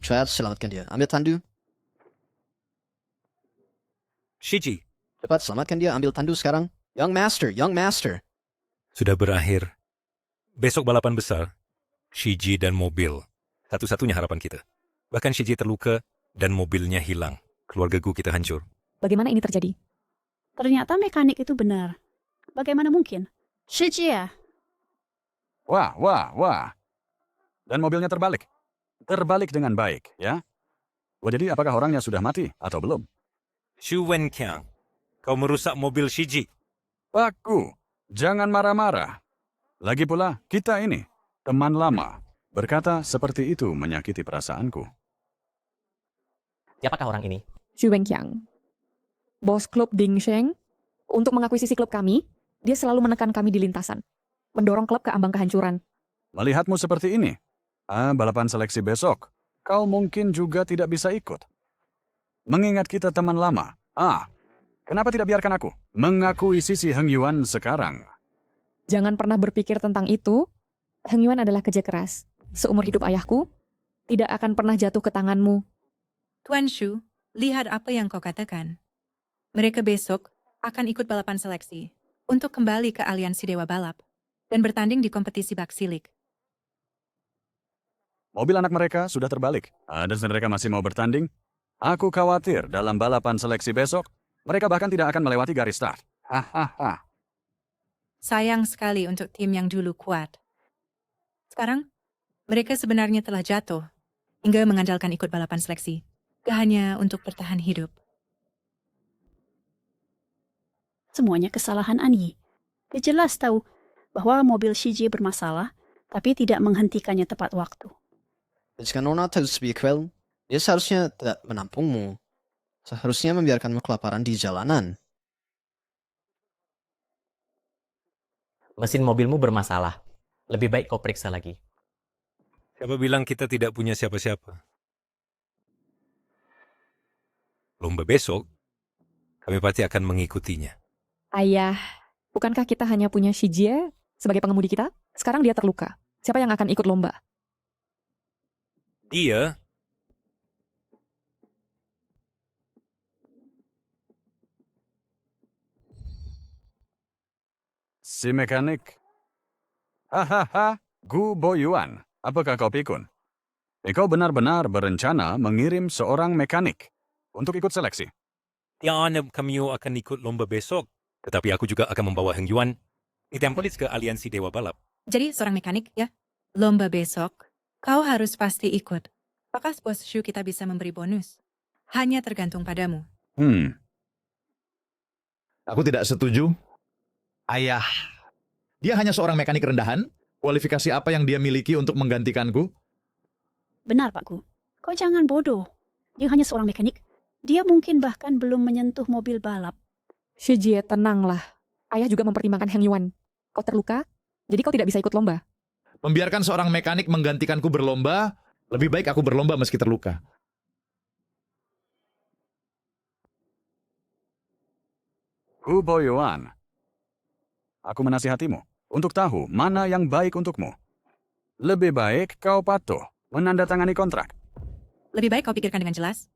Cepat selamatkan dia. Ambil tandu. Shiji, Cepat selamatkan dia. Ambil tandu sekarang. Young Master, Young Master. sudah berakhir. Besok balapan besar. Shiji dan mobil. Satu-satunya harapan kita. Bahkan Shiji terluka dan mobilnya hilang. Keluarga Gu kita hancur. Bagaimana ini terjadi? Ternyata mekanik itu benar. Bagaimana mungkin? Shiji ya? Wah. Dan mobilnya terbalik. Terbalik dengan baik, ya. Wah, jadi apakah orangnya sudah mati atau belum? Xu Wenqiang, kau merusak mobil Shiji. Pakku, jangan marah-marah. Lagi pula, kita ini, teman lama. Berkata seperti itu menyakiti perasaanku. Siapakah orang ini? Xu Wenqiang, bos klub Ding Sheng. Untuk mengakuisisi klub kami, dia selalu menekan kami di lintasan. Mendorong klub ke ambang kehancuran. Melihatmu seperti ini, balapan seleksi besok, kau mungkin juga tidak bisa ikut. Mengingat kita teman lama, kenapa tidak biarkan aku mengakuisisi Heng Yuan sekarang? Jangan pernah berpikir tentang itu. Heng Yuan adalah kerja keras. Seumur hidup ayahku, tidak akan pernah jatuh ke tanganmu. Tuan Shu, lihat apa yang kau katakan. Mereka besok akan ikut balapan seleksi untuk kembali ke aliansi Dewa Balap dan bertanding di kompetisi Baksilik. Mobil anak mereka sudah terbalik, dan mereka masih mau bertanding. Aku khawatir dalam balapan seleksi besok, mereka bahkan tidak akan melewati garis start. Hahaha. Sayang sekali untuk tim yang dulu kuat. Sekarang, mereka sebenarnya telah jatuh hingga mengandalkan ikut balapan seleksi. Hanya untuk bertahan hidup. Semuanya kesalahan Anyi. Dia jelas tahu bahwa mobil Shiji bermasalah, tapi tidak menghentikannya tepat waktu. Jika Nona terus bikwel, dia seharusnya tidak menampungmu. Seharusnya membiarkanmu kelaparan di jalanan. Mesin mobilmu bermasalah. Lebih baik kau periksa lagi. Siapa bilang kita tidak punya siapa-siapa? Lomba besok, kami pasti akan mengikutinya. Ayah, bukankah kita hanya punya Shijie sebagai pengemudi kita? Sekarang dia terluka. Siapa yang akan ikut lomba? Dia, Si mekanik. Hahaha, Gu Boyuan. Apakah kau pikun? Kau benar-benar berencana mengirim seorang mekanik untuk ikut seleksi. Tiana Kamio akan ikut lomba besok. Tetapi aku juga akan membawa Heng Yuan di Tempolis ke aliansi Dewa Balap. Jadi seorang mekanik ya, lomba besok, kau harus pasti ikut. Apakah bos Shu kita bisa memberi bonus? Hanya tergantung padamu. Aku tidak setuju. Ayah, dia hanya seorang mekanik rendahan. Kualifikasi apa yang dia miliki untuk menggantikanku? Benar, Pakku. Kau jangan bodoh. Dia hanya seorang mekanik. Dia mungkin bahkan belum menyentuh mobil balap. Shijie, tenanglah. Ayah juga mempertimbangkan Heng Yuan. Kau terluka, jadi kau tidak bisa ikut lomba. Membiarkan seorang mekanik menggantikanku berlomba, lebih baik aku berlomba meski terluka. Gu Boyuan. Aku menasihatimu untuk tahu mana yang baik untukmu. Lebih baik kau patuh menandatangani kontrak. Lebih baik kau pikirkan dengan jelas.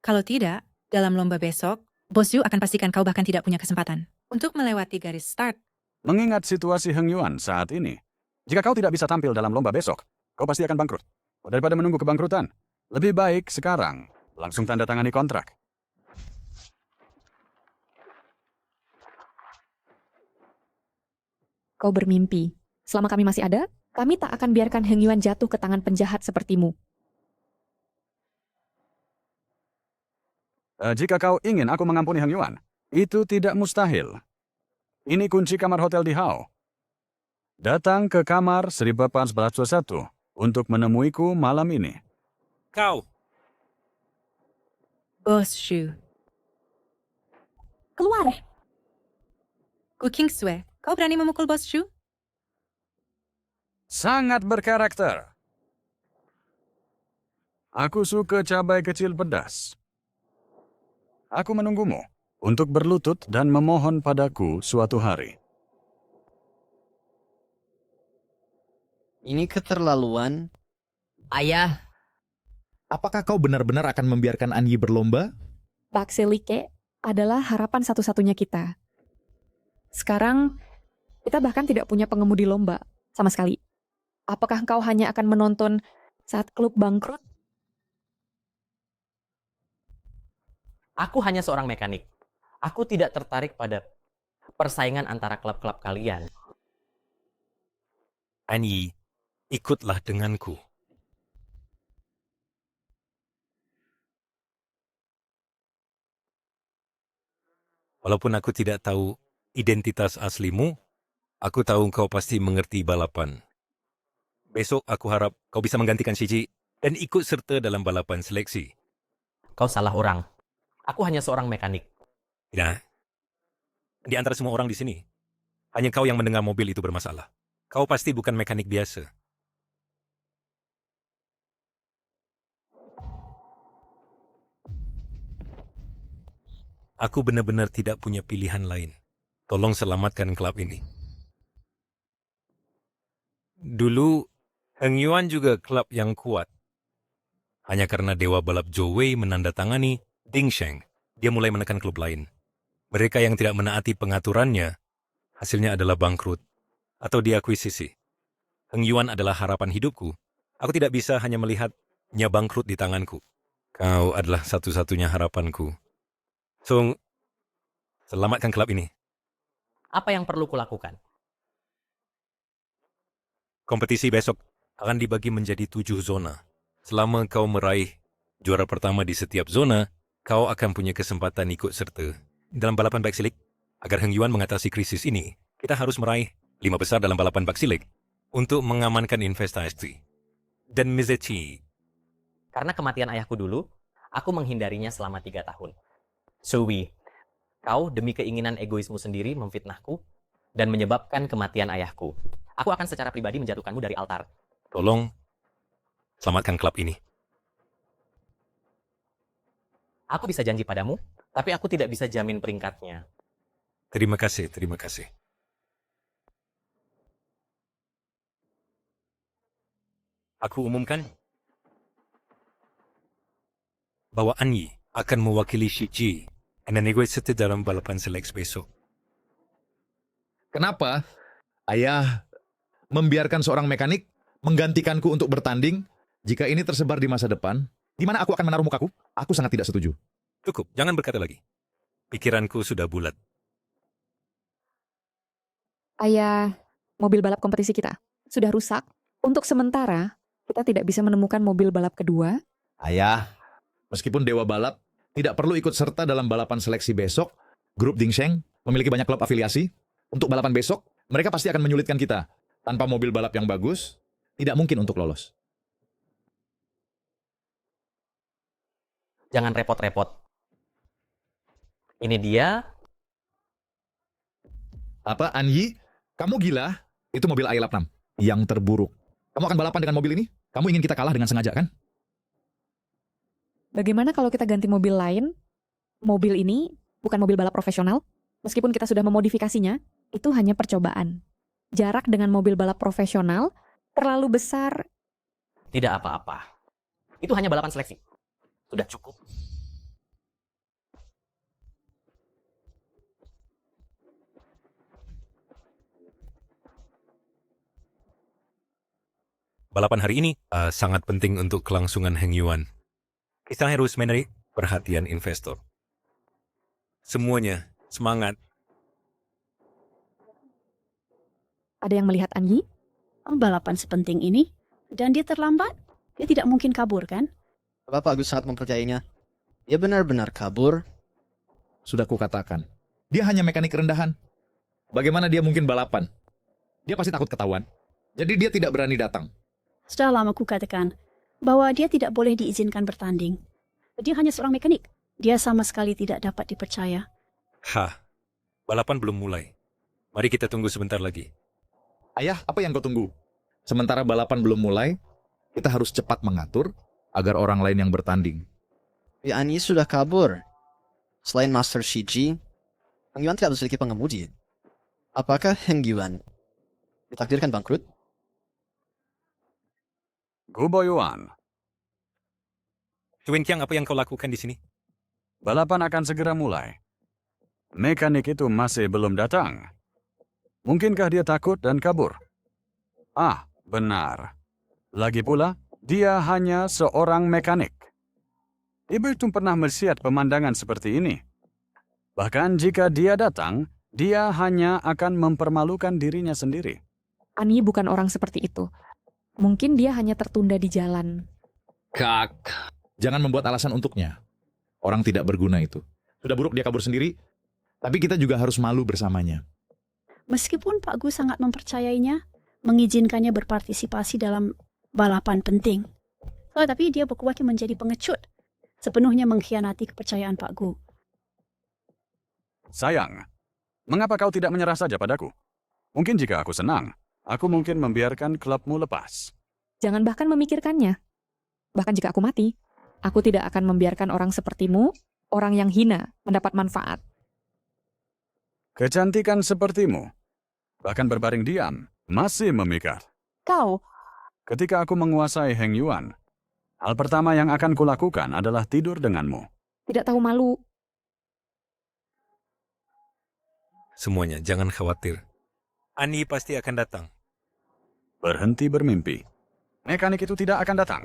Kalau tidak, dalam lomba besok, Bos Yu akan pastikan kau bahkan tidak punya kesempatan untuk melewati garis start. Mengingat situasi Heng Yuan saat ini, jika kau tidak bisa tampil dalam lomba besok, kau pasti akan bangkrut. Daripada menunggu kebangkrutan, lebih baik sekarang langsung tanda tangani kontrak. Kau bermimpi. Selama kami masih ada, kami tak akan biarkan Heng Yuan jatuh ke tangan penjahat sepertimu. Jika kau ingin aku mengampuni Heng Yuan, itu tidak mustahil. Ini kunci kamar hotel di Hao. Datang ke kamar 1421 untuk menemuiku malam ini. Kau, Bos Shu. Keluar! Gu Kingsue, kau berani memukul Bos Shu? Sangat berkarakter. Aku suka cabai kecil pedas. Aku menunggumu untuk berlutut dan memohon padaku suatu hari. Ini keterlaluan. Ayah, apakah kau benar-benar akan membiarkan Anyi berlomba? Pak Selike adalah harapan satu-satunya kita. Sekarang, kita bahkan tidak punya pengemudi lomba sama sekali. Apakah engkau hanya akan menonton saat klub bangkrut? Aku hanya seorang mekanik. Aku tidak tertarik pada persaingan antara klub-klub kalian. Anyi, ikutlah denganku. Walaupun aku tidak tahu identitas aslimu, aku tahu kau pasti mengerti balapan. Besok aku harap kau bisa menggantikan Shiji dan ikut serta dalam balapan seleksi. Kau salah orang. Aku hanya seorang mekanik. Tidak. Di antara semua orang di sini, hanya kau yang mendengar mobil itu bermasalah. Kau pasti bukan mekanik biasa. Aku benar-benar tidak punya pilihan lain. Tolong selamatkan klub ini. Dulu, Heng Yuan juga klub yang kuat. Hanya karena dewa balap Zhou Wei menandatangani Ding Sheng, dia mulai menekan klub lain. Mereka yang tidak menaati pengaturannya, hasilnya adalah bangkrut atau diakuisisi. Heng Yuan adalah harapan hidupku. Aku tidak bisa hanya melihatnya bangkrut di tanganku. Kau adalah satu-satunya harapanku. So, selamatkan klub ini. Apa yang perlu kulakukan? Kompetisi besok akan dibagi menjadi 7 zona. Selama kau meraih juara pertama di setiap zona, kau akan punya kesempatan ikut serta dalam balapan baksilik. Agar Heng Yuan mengatasi krisis ini, kita harus meraih 5 besar dalam balapan baksilik untuk mengamankan investasi. Dan Mizechi, Karena kematian ayahku dulu, aku menghindarinya selama 3 tahun. Suwi, kau demi keinginan egoismu sendiri memfitnahku dan menyebabkan kematian ayahku. Aku akan secara pribadi menjatuhkanmu dari altar. tolong selamatkan klub ini. Aku bisa janji padamu, tapi aku tidak bisa jamin peringkatnya. Terima kasih, terima kasih. Aku umumkan bahwa Anyi akan mewakili Shiji dan negosiasi dalam balapan seleksi besok. Kenapa? Ayah membiarkan seorang mekanik menggantikanku untuk bertanding jika ini tersebar di masa depan, di mana aku akan menaruh mukaku? Aku sangat tidak setuju. Cukup, jangan berkata lagi. Pikiranku sudah bulat. Ayah, mobil balap kompetisi kita sudah rusak. Untuk sementara, kita tidak bisa menemukan mobil balap kedua. Ayah, meskipun Dewa Balap tidak perlu ikut serta dalam balapan seleksi besok, grup Dingsheng memiliki banyak klub afiliasi. Untuk balapan besok, mereka pasti akan menyulitkan kita. Tanpa mobil balap yang bagus, tidak mungkin untuk lolos. Jangan repot-repot. Ini dia. Apa, Anyi? Kamu gila? Itu mobil Ailap 6 yang terburuk. Kamu akan balapan dengan mobil ini? Kamu ingin kita kalah dengan sengaja, kan? Bagaimana kalau kita ganti mobil lain? Mobil ini bukan mobil balap profesional. Meskipun kita sudah memodifikasinya, itu hanya percobaan. Jarak dengan mobil balap profesional terlalu besar. Tidak apa-apa. Itu hanya balapan seleksi. Sudah cukup. Balapan hari ini sangat penting untuk kelangsungan Heng Yuan. Kita harus menarik perhatian investor. Semuanya semangat. Ada yang melihat Anyi? Balapan sepenting ini, dan dia terlambat. Dia tidak mungkin kabur, kan? Bapak Agus sangat mempercayainya. Dia benar-benar kabur. Sudah kukatakan. Dia hanya mekanik rendahan. Bagaimana dia mungkin balapan? Dia pasti takut ketahuan. Jadi dia tidak berani datang. Sudah lama ku katakan bahwa dia tidak boleh diizinkan bertanding. Dia hanya seorang mekanik. Dia sama sekali tidak dapat dipercaya. Balapan belum mulai. Mari kita tunggu sebentar lagi. Ayah, apa yang kau tunggu? Sementara balapan belum mulai, kita harus cepat mengatur agar orang lain yang bertanding. Anyi sudah kabur. Selain Master Shiji, Heng Yuan tidak memiliki pengemudi. Apakah Heng Yuan ditakdirkan bangkrut? Gubo Yuan, Wen Qiang, apa yang kau lakukan di sini? Balapan akan segera mulai. Mekanik itu masih belum datang. Mungkinkah dia takut dan kabur? Ah, benar. Lagi pula, dia hanya seorang mekanik. Dia belum pernah melihat pemandangan seperti ini. Bahkan jika dia datang, dia hanya akan mempermalukan dirinya sendiri. Ani bukan orang seperti itu. Mungkin dia hanya tertunda di jalan. Kak, jangan membuat alasan untuknya. Orang tidak berguna itu. Sudah buruk dia kabur sendiri, tapi kita juga harus malu bersamanya. Meskipun Pak Gu sangat mempercayainya, mengizinkannya berpartisipasi dalam balapan penting. Tapi dia berkuasa menjadi pengecut, sepenuhnya mengkhianati kepercayaan Pak Gu. Sayang, mengapa kau tidak menyerah saja padaku? Mungkin jika aku senang, aku mungkin membiarkan klubmu lepas. Jangan bahkan memikirkannya. Bahkan jika aku mati, aku tidak akan membiarkan orang sepertimu, orang yang hina, mendapat manfaat. Kecantikan sepertimu, bahkan berbaring diam, masih memikat. Kau, Ketika aku menguasai Heng Yuan, hal pertama yang akan kulakukan adalah tidur denganmu. tidak tahu malu. Semuanya, jangan khawatir. Ani pasti akan datang. Berhenti bermimpi. Mekanik itu tidak akan datang.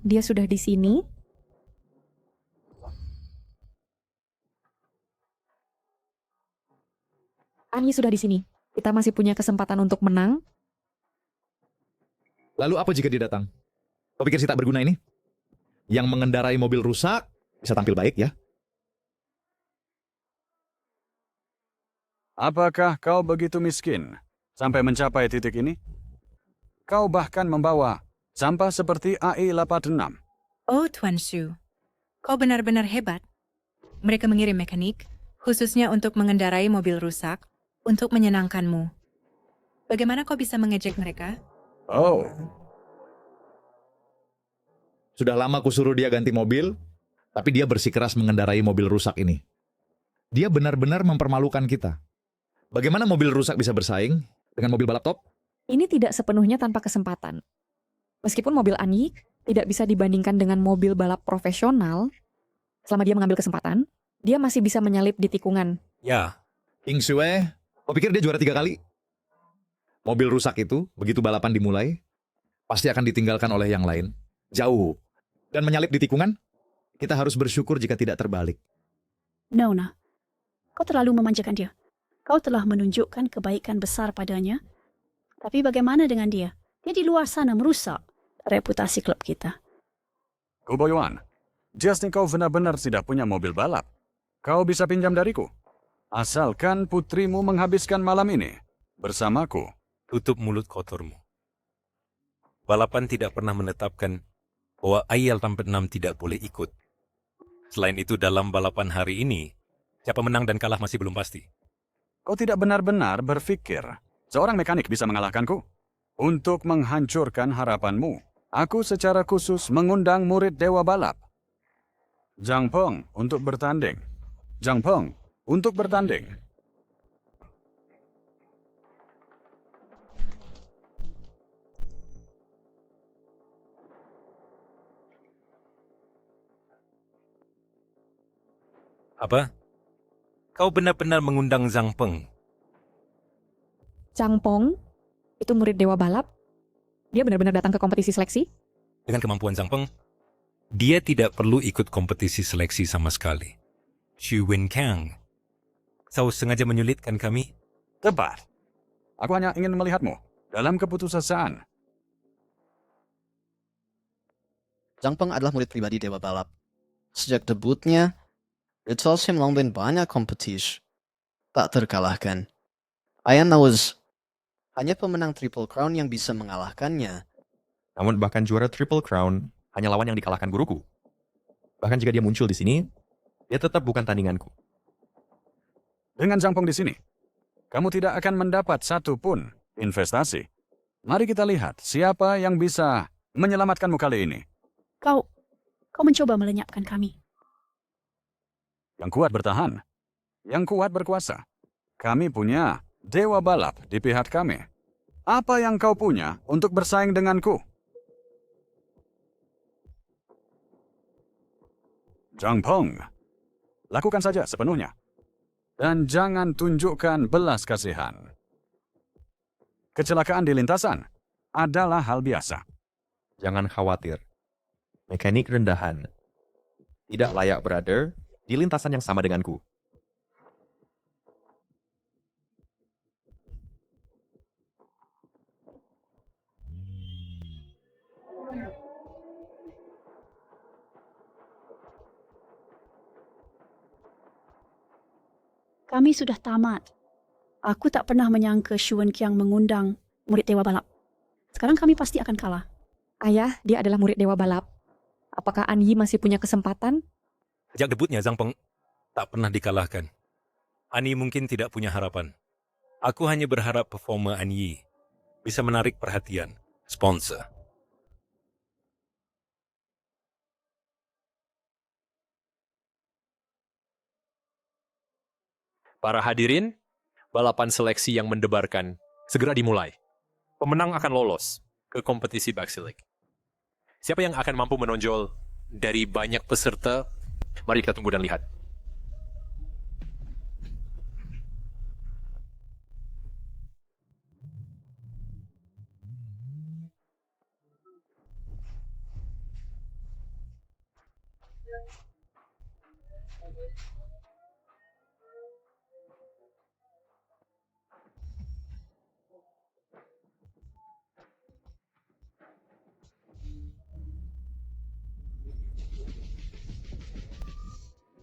Dia sudah di sini. Ani sudah di sini. Kita masih punya kesempatan untuk menang. Lalu apa jika dia datang? Kau pikir si tak berguna ini? Yang mengendarai mobil rusak, bisa tampil baik ya? Apakah kau begitu miskin sampai mencapai titik ini? Kau bahkan membawa sampah seperti AI-86. Oh, Tuan Shu, kau benar-benar hebat. Mereka mengirim mekanik, khususnya untuk mengendarai mobil rusak, untuk menyenangkanmu. Bagaimana kau bisa mengejek mereka? Oh, Sudah lama kusuruh dia ganti mobil, tapi dia bersikeras mengendarai mobil rusak ini. Dia benar-benar mempermalukan kita. Bagaimana mobil rusak bisa bersaing dengan mobil balap top? Ini tidak sepenuhnya tanpa kesempatan. Meskipun mobil Ani tidak bisa dibandingkan dengan mobil balap profesional, selama dia mengambil kesempatan, dia masih bisa menyalip di tikungan. Ya, Ing Sue, kau pikir dia juara 3 kali? Mobil rusak itu, begitu balapan dimulai, pasti akan ditinggalkan oleh yang lain. Jauh. Dan menyalip di tikungan, kita harus bersyukur jika tidak terbalik. Nona, kau terlalu memanjakan dia. Kau telah menunjukkan kebaikan besar padanya. Tapi bagaimana dengan dia? Dia di luar sana merusak reputasi klub kita. Kubo Yuan, jasnya kau benar-benar tidak punya mobil balap. Kau bisa pinjam dariku. Asalkan putrimu menghabiskan malam ini bersamaku. tutup mulut kotormu. Balapan tidak pernah menetapkan bahwa IL-6 tidak boleh ikut. Selain itu, dalam balapan hari ini, siapa menang dan kalah masih belum pasti. Kau tidak benar-benar berpikir seorang mekanik bisa mengalahkanku. Untuk menghancurkan harapanmu, aku secara khusus mengundang murid Dewa Balap. Zhang Peng untuk bertanding. Zhang Peng untuk bertanding. Apa? Kau benar-benar mengundang Zhang Peng. Chang Pong, itu murid Dewa Balap. Dia benar-benar datang ke kompetisi seleksi. Dengan kemampuan Zhang Peng, dia tidak perlu ikut kompetisi seleksi sama sekali. Xu Wenqiang, kau sengaja menyulitkan kami? Tepat. Aku hanya ingin melihatmu dalam keputusasaan. Zhang Peng adalah murid pribadi Dewa Balap. Sejak debutnya, Ritsolsim melalui banyak kompetisi. Tak terkalahkan. Ayan Nawaz hanya pemenang Triple Crown yang bisa mengalahkannya. Namun bahkan juara Triple Crown hanya lawan yang dikalahkan guruku. Bahkan jika dia muncul di sini, dia tetap bukan tandinganku. Dengan Zhang Peng di sini, kamu tidak akan mendapat satu pun investasi. Mari kita lihat siapa yang bisa menyelamatkanmu kali ini. Kau mencoba melenyapkan kami. Yang kuat bertahan, yang kuat berkuasa. Kami punya Dewa balap di pihak kami. Apa yang kau punya untuk bersaing denganku? Zhang Peng, lakukan saja sepenuhnya. Dan jangan tunjukkan belas kasihan. Kecelakaan di lintasan adalah hal biasa. Jangan khawatir. Mekanik rendahan. Tidak layak berada di lintasan yang sama denganku. Kami sudah tamat. Aku tak pernah menyangka Xuan Qiang mengundang murid Dewa Balap. Sekarang kami pasti akan kalah. Ayah, dia adalah murid Dewa Balap. Apakah An Yi masih punya kesempatan? Sejak debutnya Zhang Peng tak pernah dikalahkan. An Yi mungkin tidak punya harapan. Aku hanya berharap performa An Yi bisa menarik perhatian sponsor. Para hadirin, balapan seleksi yang mendebarkan segera dimulai. Pemenang akan lolos ke kompetisi Baxilik. Siapa yang akan mampu menonjol dari banyak peserta? Mari kita tunggu dan lihat.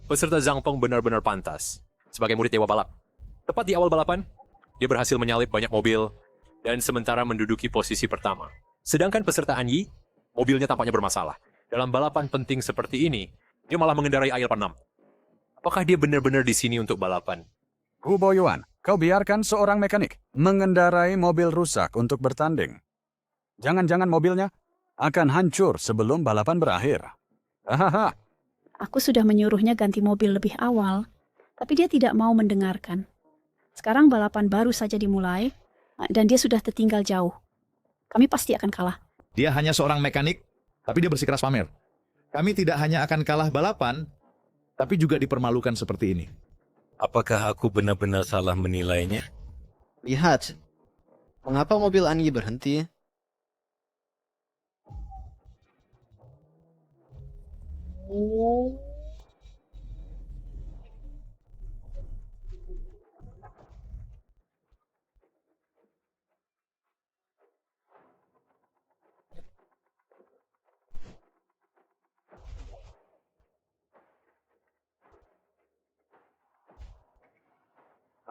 Peserta Zhang Peng benar-benar pantas sebagai murid Dewa Balap. Tepat di awal balapan, dia berhasil menyalip banyak mobil dan sementara menduduki posisi pertama. Sedangkan peserta An Yi, mobilnya tampaknya bermasalah. Dalam balapan penting seperti ini, dia malah mengendarai IL-6. Apakah dia benar-benar di sini untuk balapan? Gu Boyuan, kau biarkan seorang mekanik mengendarai mobil rusak untuk bertanding. Jangan-jangan mobilnya akan hancur sebelum balapan berakhir. Hahaha. Aku sudah menyuruhnya ganti mobil lebih awal, tapi dia tidak mau mendengarkan. Sekarang balapan baru saja dimulai, dan dia sudah tertinggal jauh. Kami pasti akan kalah. Dia hanya seorang mekanik, tapi dia bersikeras pamer. Kami tidak hanya akan kalah balapan, tapi juga dipermalukan seperti ini. Apakah aku benar-benar salah menilainya? Lihat, mengapa mobil An Yi berhenti?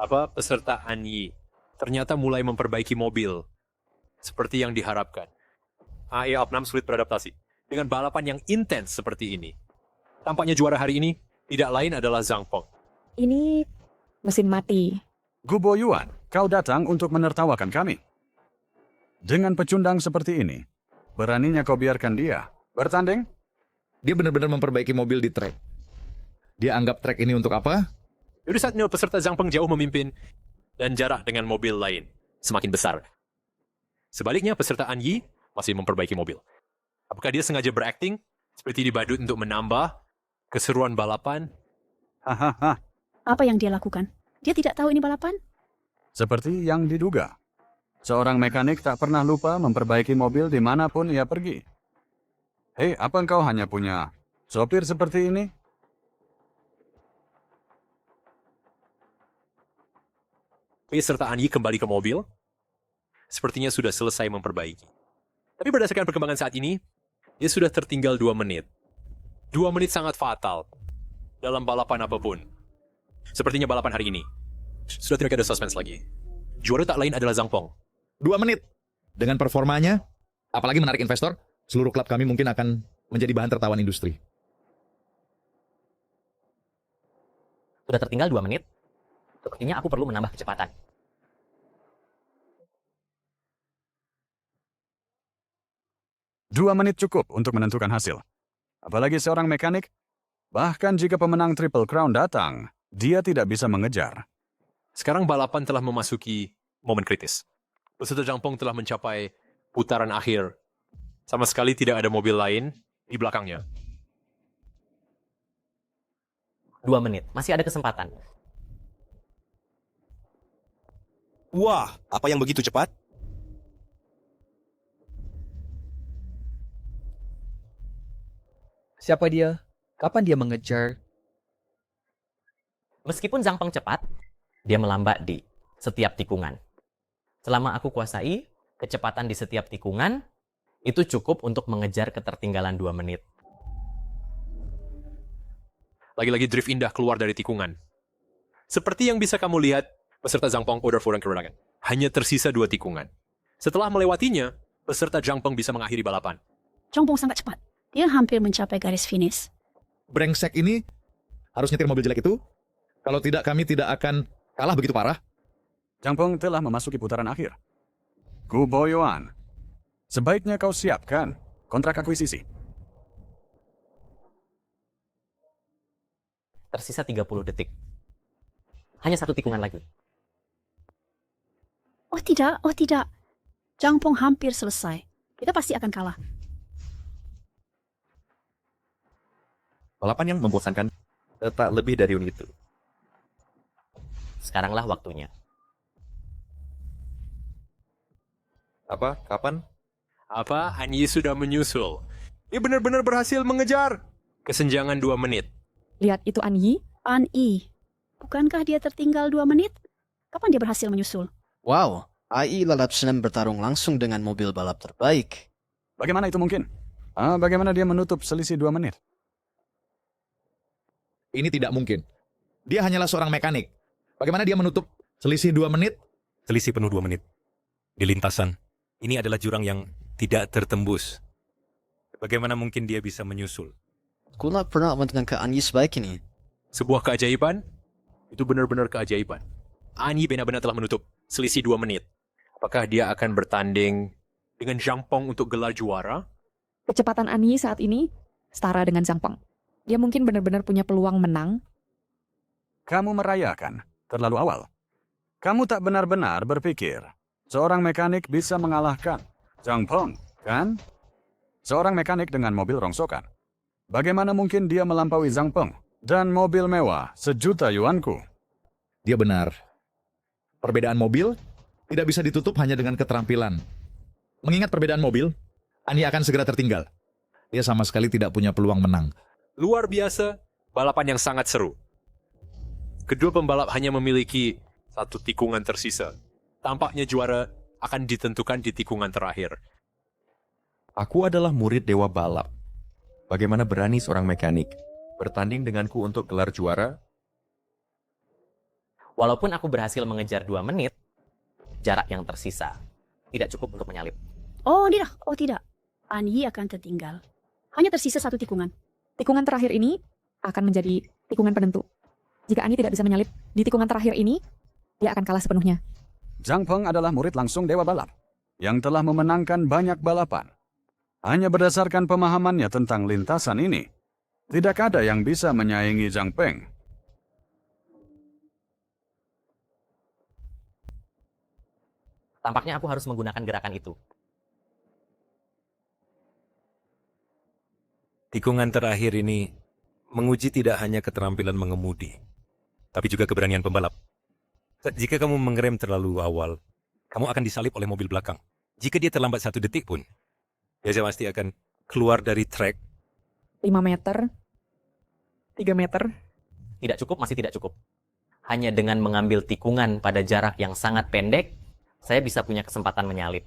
Apa peserta An Yi ternyata mulai memperbaiki mobil seperti yang diharapkan. AE-6 sulit beradaptasi dengan balapan yang intens seperti ini. Tampaknya juara hari ini tidak lain adalah Zhang Peng. Ini mesin mati. Gu Boyuan, kau datang untuk menertawakan kami. Dengan pecundang seperti ini, beraninya kau biarkan dia bertanding? Dia benar-benar memperbaiki mobil di trek. Dia anggap trek ini untuk apa? Yaudah saatnya peserta Zhang Peng jauh memimpin dan jarak dengan mobil lain semakin besar. Sebaliknya peserta An Yi masih memperbaiki mobil. Apakah dia sengaja berakting seperti dibadut untuk menambah keseruan balapan? Hahaha. Apa yang dia lakukan? Dia tidak tahu ini balapan? Seperti yang diduga. Seorang mekanik tak pernah lupa memperbaiki mobil dimanapun ia pergi. Hei, apa engkau hanya punya sopir seperti ini? Peserta An Yi kembali ke mobil. Sepertinya sudah selesai memperbaiki. Tapi berdasarkan perkembangan saat ini, dia sudah tertinggal 2 menit. 2 menit sangat fatal dalam balapan apapun. Sepertinya balapan hari ini sudah tidak ada suspense lagi. Juara tak lain adalah Zhang Peng. 2 menit. Dengan performanya, apalagi menarik investor, seluruh klub kami mungkin akan menjadi bahan tertawan industri. Sudah tertinggal 2 menit. Sepertinya aku perlu menambah kecepatan. Dua menit cukup untuk menentukan hasil. Apalagi seorang mekanik, bahkan jika pemenang Triple Crown datang, dia tidak bisa mengejar. Sekarang balapan telah memasuki momen kritis. Peserta Zhang Peng telah mencapai putaran akhir. Sama sekali tidak ada mobil lain di belakangnya. 2 menit, masih ada kesempatan. Wah, apa yang begitu cepat? Siapa dia? Kapan dia mengejar? Meskipun Zhang Peng cepat, dia melambat di setiap tikungan. Selama aku kuasai, kecepatan di setiap tikungan itu cukup untuk mengejar ketertinggalan 2 menit. Lagi-lagi drift indah keluar dari tikungan. Seperti yang bisa kamu lihat, peserta Zhang Peng order for kemenangan. Hanya tersisa 2 tikungan. Setelah melewatinya, peserta Zhang Peng bisa mengakhiri balapan. Zhang Peng sangat cepat. Dia hampir mencapai garis finish. Brengsek ini harus nyetir mobil jelek itu. Kalau tidak, kami tidak akan kalah begitu parah. Zhang Peng telah memasuki putaran akhir. Gu Boyuan, sebaiknya kau siapkan kontrak akuisisi. Tersisa 30 detik. Hanya 1 tikungan lagi. Oh tidak. Zhang Peng hampir selesai. Kita pasti akan kalah. Balapan yang membosankan tak lebih dari unit itu. Sekaranglah waktunya. Apa? Kapan? Apa? Anyi sudah menyusul. Dia benar-benar berhasil mengejar. Kesenjangan 2 menit. Lihat itu An Yi. An Yi, bukankah dia tertinggal 2 menit? Kapan dia berhasil menyusul? Wow, AI lalap senam bertarung langsung dengan mobil balap terbaik. Bagaimana itu mungkin? Bagaimana dia menutup selisih 2 menit? Ini tidak mungkin. Dia hanyalah seorang mekanik. Bagaimana dia menutup selisih 2 menit? Selisih penuh 2 menit. Di lintasan. Ini adalah jurang yang tidak tertembus. Bagaimana mungkin dia bisa menyusul? Aku tak pernah mendengar ke An Yi sebaik ini. Sebuah keajaiban? Itu benar-benar keajaiban. Anyi benar-benar telah menutup selisih 2 menit. Apakah dia akan bertanding dengan Zhang Peng untuk gelar juara? Kecepatan An Yi saat ini setara dengan Zhang Peng. Dia mungkin benar-benar punya peluang menang. Kamu merayakan terlalu awal. Kamu tak benar-benar berpikir seorang mekanik bisa mengalahkan Zhang Peng, kan? Seorang mekanik dengan mobil rongsokan. Bagaimana mungkin dia melampaui Zhang Peng dan mobil mewah 1.000.000 yuanku? Dia benar. Perbedaan mobil tidak bisa ditutup hanya dengan keterampilan. Mengingat perbedaan mobil, Anyi akan segera tertinggal. Dia sama sekali tidak punya peluang menang. Luar biasa, balapan yang sangat seru. Kedua pembalap hanya memiliki 1 tikungan tersisa. Tampaknya juara akan ditentukan di tikungan terakhir. Aku adalah murid dewa balap. Bagaimana berani seorang mekanik bertanding denganku untuk gelar juara? Walaupun aku berhasil mengejar 2 menit, jarak yang tersisa tidak cukup untuk menyalip. Oh tidak. An Yi akan tertinggal. Hanya tersisa 1 tikungan. Tikungan terakhir ini akan menjadi tikungan penentu. Jika An Yi tidak bisa menyalip di tikungan terakhir ini, dia akan kalah sepenuhnya. Zhang Peng adalah murid langsung Dewa Balap yang telah memenangkan banyak balapan. Hanya berdasarkan pemahamannya tentang lintasan ini, tidak ada yang bisa menyaingi Zhang Peng. Tampaknya aku harus menggunakan gerakan itu. Tikungan terakhir ini menguji tidak hanya keterampilan mengemudi, tapi juga keberanian pembalap. Jika kamu mengerem terlalu awal, kamu akan disalip oleh mobil belakang. Jika dia terlambat 1 detik pun, dia pasti akan keluar dari track. 5 meter, 3 meter. Tidak cukup, masih tidak cukup. Hanya dengan mengambil tikungan pada jarak yang sangat pendek, saya bisa punya kesempatan menyalip.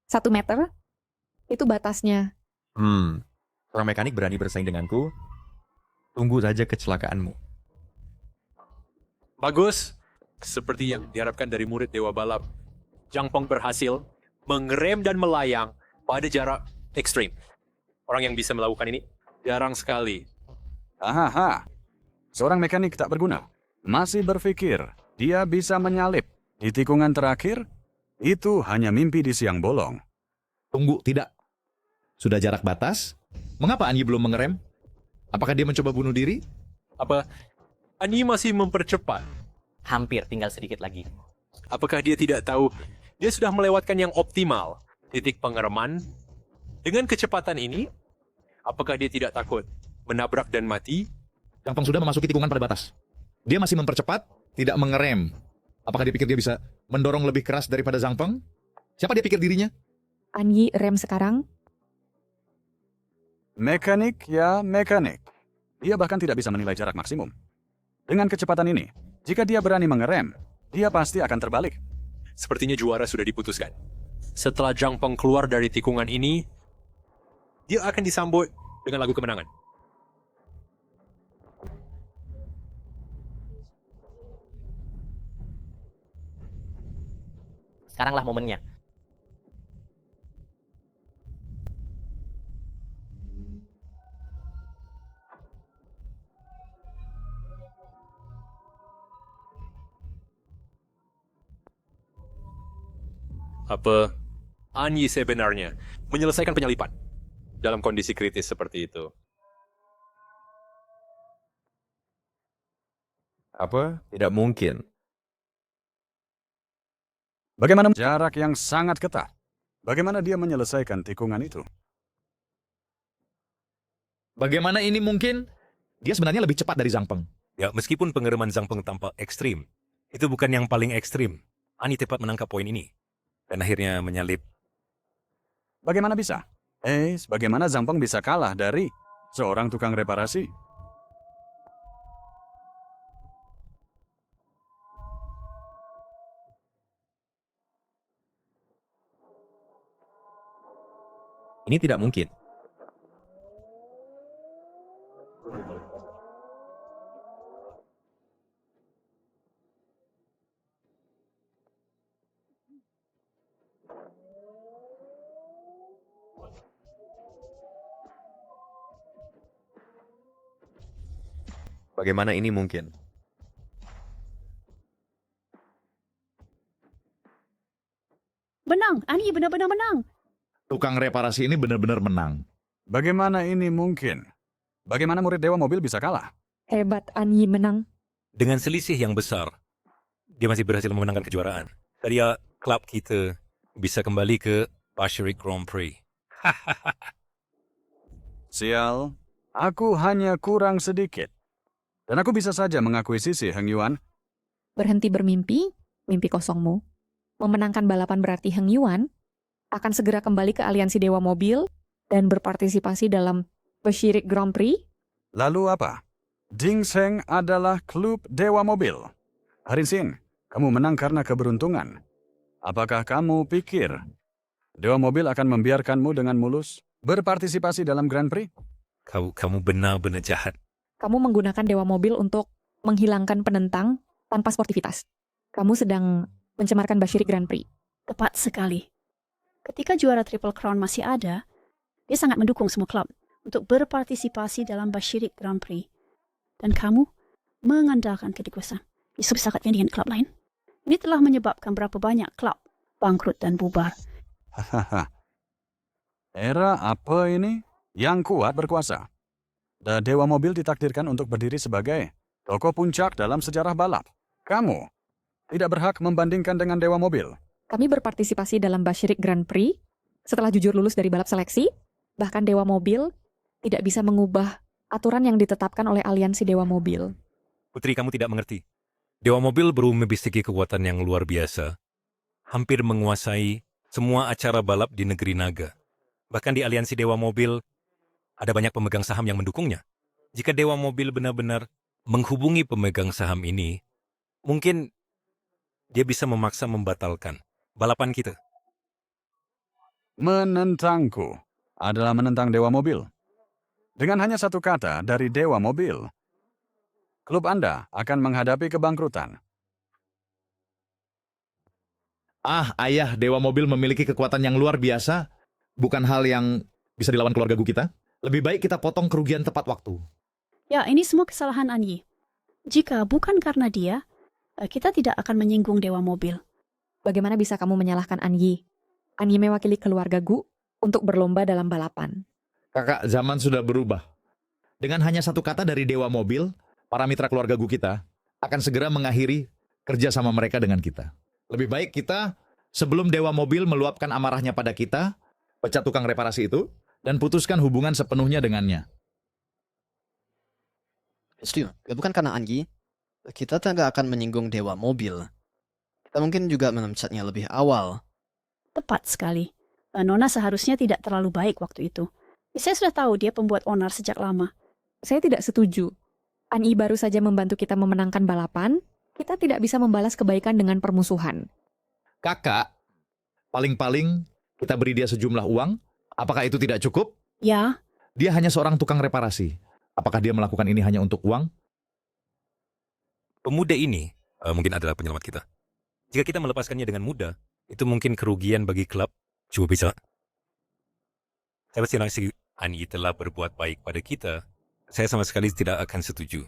1 meter, itu batasnya. Seorang mekanik berani bersaing denganku. Tunggu saja kecelakaanmu. Bagus. Seperti yang diharapkan dari murid Dewa Balap, Zhang Peng berhasil mengerem dan melayang pada jarak ekstrim. Orang yang bisa melakukan ini jarang sekali. Seorang mekanik tak berguna. Masih berpikir dia bisa menyalip di tikungan terakhir? Itu hanya mimpi di siang bolong. Tunggu, tidak. Sudah jarak batas? Mengapa Anyi belum mengerem? Apakah dia mencoba bunuh diri? Apa Anyi masih mempercepat? Hampir, tinggal sedikit lagi. Apakah dia tidak tahu dia sudah melewatkan yang optimal, titik pengereman? Dengan kecepatan ini, apakah dia tidak takut menabrak dan mati? Zhang Feng sudah memasuki tikungan pada batas. Dia masih mempercepat, tidak mengerem. Apakah dia pikir dia bisa mendorong lebih keras daripada Zhang Feng? Siapa dia pikir dirinya? Anyi rem sekarang. Mekanik ya mekanik. Dia bahkan tidak bisa menilai jarak maksimum. Dengan kecepatan ini, jika dia berani mengerem, dia pasti akan terbalik. Sepertinya juara sudah diputuskan. Setelah Zhang Feng keluar dari tikungan ini, dia akan disambut dengan lagu kemenangan. Sekaranglah momennya. Apa Anyi sebenarnya menyelesaikan penyalipan dalam kondisi kritis seperti itu? Apa? Tidak mungkin. Bagaimana jarak yang sangat ketat? Bagaimana dia menyelesaikan tikungan itu? Bagaimana ini mungkin? Dia sebenarnya lebih cepat dari Zhang Feng. Ya, meskipun pengereman Zhang Feng tampak ekstrim, itu bukan yang paling ekstrim. Anyi tepat menangkap poin ini. Dan akhirnya menyalip. Bagaimana bisa? Bagaimana Zhang Feng bisa kalah dari seorang tukang reparasi? Ini tidak mungkin. Bagaimana ini mungkin? Menang, Anyi benar-benar menang. Tukang reparasi ini benar-benar menang. Bagaimana ini mungkin? Bagaimana murid Dewa Mobil bisa kalah? Hebat Anyi menang. Dengan selisih yang besar, dia masih berhasil memenangkan kejuaraan. Tadi ya, klub kita bisa kembali ke Bashirik Grand Prix. Sial, aku hanya kurang sedikit. Dan aku bisa saja mengakuisisi Heng Yuan. Berhenti bermimpi, mimpi kosongmu. Memenangkan balapan berarti Heng Yuan akan segera kembali ke aliansi Dewa Mobil dan berpartisipasi dalam Bashirik Grand Prix. Lalu apa? Dingseng adalah klub Dewa Mobil. Harinsin, kamu menang karena keberuntungan. Apakah kamu pikir Dewa Mobil akan membiarkanmu dengan mulus berpartisipasi dalam Grand Prix? Kamu benar-benar jahat. Kamu menggunakan Dewa Mobil untuk menghilangkan penentang tanpa sportivitas. Kamu sedang mencemarkan Bashirik Grand Prix. Tepat sekali. Ketika juara Triple Crown masih ada, dia sangat mendukung semua klub untuk berpartisipasi dalam Bashirik Grand Prix. Dan kamu mengandalkan kedekusan di sebesarnya dengan klub lain. Ini telah menyebabkan berapa banyak klub bangkrut dan bubar. Hahaha. Era apa ini? Yang kuat berkuasa. Dan Dewa Mobil ditakdirkan untuk berdiri sebagai tokoh puncak dalam sejarah balap. Kamu tidak berhak membandingkan dengan Dewa Mobil. Kami berpartisipasi dalam Bashirik Grand Prix setelah jujur lulus dari balap seleksi. Bahkan Dewa Mobil tidak bisa mengubah aturan yang ditetapkan oleh aliansi Dewa Mobil. Putri, kamu tidak mengerti. Dewa Mobil baru memiliki kekuatan yang luar biasa. Hampir menguasai semua acara balap di negeri naga. Bahkan di aliansi Dewa Mobil, ada banyak pemegang saham yang mendukungnya. Jika Dewa Mobil benar-benar menghubungi pemegang saham ini, mungkin dia bisa memaksa membatalkan balapan kita. Menentangku adalah menentang Dewa Mobil. Dengan hanya satu kata dari Dewa Mobil, klub Anda akan menghadapi kebangkrutan. Ayah, Dewa Mobil memiliki kekuatan yang luar biasa. Bukan hal yang bisa dilawan keluarga Gu kita. Lebih baik kita potong kerugian tepat waktu. Ya, ini semua kesalahan Anyi. Jika bukan karena dia, kita tidak akan menyinggung Dewa Mobil. Bagaimana bisa kamu menyalahkan Anyi? Anyi mewakili keluarga Gu untuk berlomba dalam balapan. Kakak, zaman sudah berubah. Dengan hanya satu kata dari Dewa Mobil, para mitra keluarga Gu kita akan segera mengakhiri kerja sama mereka dengan kita. Lebih baik kita, sebelum Dewa Mobil meluapkan amarahnya pada kita, pecat tukang reparasi itu, dan putuskan hubungan sepenuhnya dengannya. Setuju. Bukan karena Anji, kita tidak akan menyinggung Dewa Mobil. Kita mungkin juga memecatnya lebih awal. Tepat sekali. Nona seharusnya tidak terlalu baik waktu itu. Saya sudah tahu dia pembuat onar sejak lama. Saya tidak setuju. An'i baru saja membantu kita memenangkan balapan, kita tidak bisa membalas kebaikan dengan permusuhan. Kakak, paling-paling kita beri dia sejumlah uang. Apakah itu tidak cukup? Ya, Dia hanya seorang tukang reparasi. Apakah dia melakukan ini hanya untuk uang? Pemuda ini mungkin adalah penyelamat kita. Jika kita melepaskannya dengan mudah, itu mungkin kerugian bagi klub. Coba bisa. Saya pasti nasi An'i telah berbuat baik pada kita. Saya sama sekali tidak akan setuju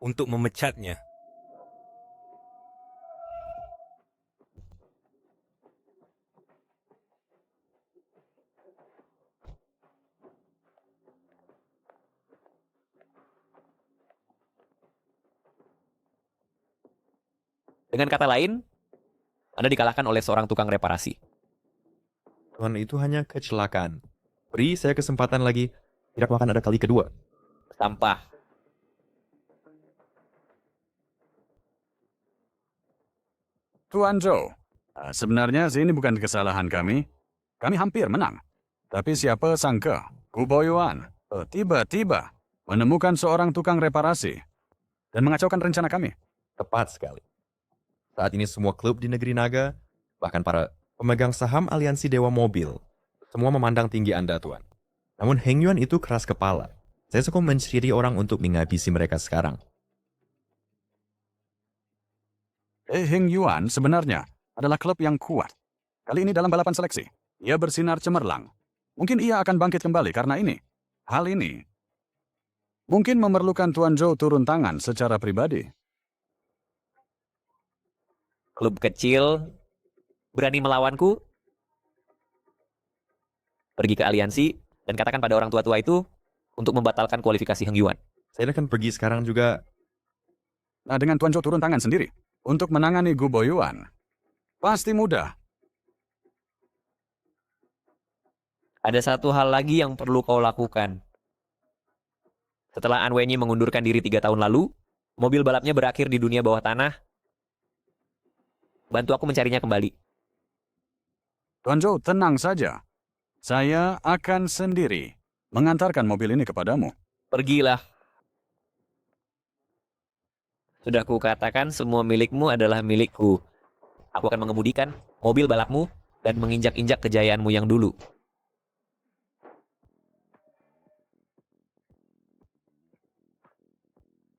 untuk memecatnya. Dengan kata lain, Anda dikalahkan oleh seorang tukang reparasi. Tuhan, itu hanya kecelakaan. Beri saya kesempatan lagi, tidak akan ada kali kedua. Sampah. Tuan Zhou, sebenarnya ini bukan kesalahan kami. Kami hampir menang. Tapi siapa sangka, Gu Boyuan tiba-tiba menemukan seorang tukang reparasi dan mengacaukan rencana kami. Tepat sekali. Saat ini semua klub di negeri naga, bahkan para pemegang saham aliansi Dewa Mobil, semua memandang tinggi Anda, Tuan. Namun Heng Yuan itu keras kepala. Saya suka menciri orang untuk menghabisi mereka sekarang. Heng Yuan sebenarnya adalah klub yang kuat. Kali ini dalam balapan seleksi, ia bersinar cemerlang. Mungkin ia akan bangkit kembali karena ini. Hal ini mungkin memerlukan Tuan Zhou turun tangan secara pribadi. Klub kecil berani melawanku. Pergi ke aliansi dan katakan pada orang tua-tua itu untuk membatalkan kualifikasi Heng Yuan. Saya akan pergi sekarang juga. Nah, dengan Tuan Zhou turun tangan sendiri untuk menangani Gu Boyuan, pasti mudah. Ada satu hal lagi yang perlu kau lakukan. Setelah An Wenyi mengundurkan diri 3 tahun lalu, mobil balapnya berakhir di dunia bawah tanah. Bantu aku mencarinya kembali. Tuan Zhou, tenang saja. Saya akan sendiri mengantarkan mobil ini kepadamu. Pergilah. Sudah kukatakan semua milikmu adalah milikku. Aku akan mengemudikan mobil balapmu dan menginjak-injak kejayaanmu yang dulu.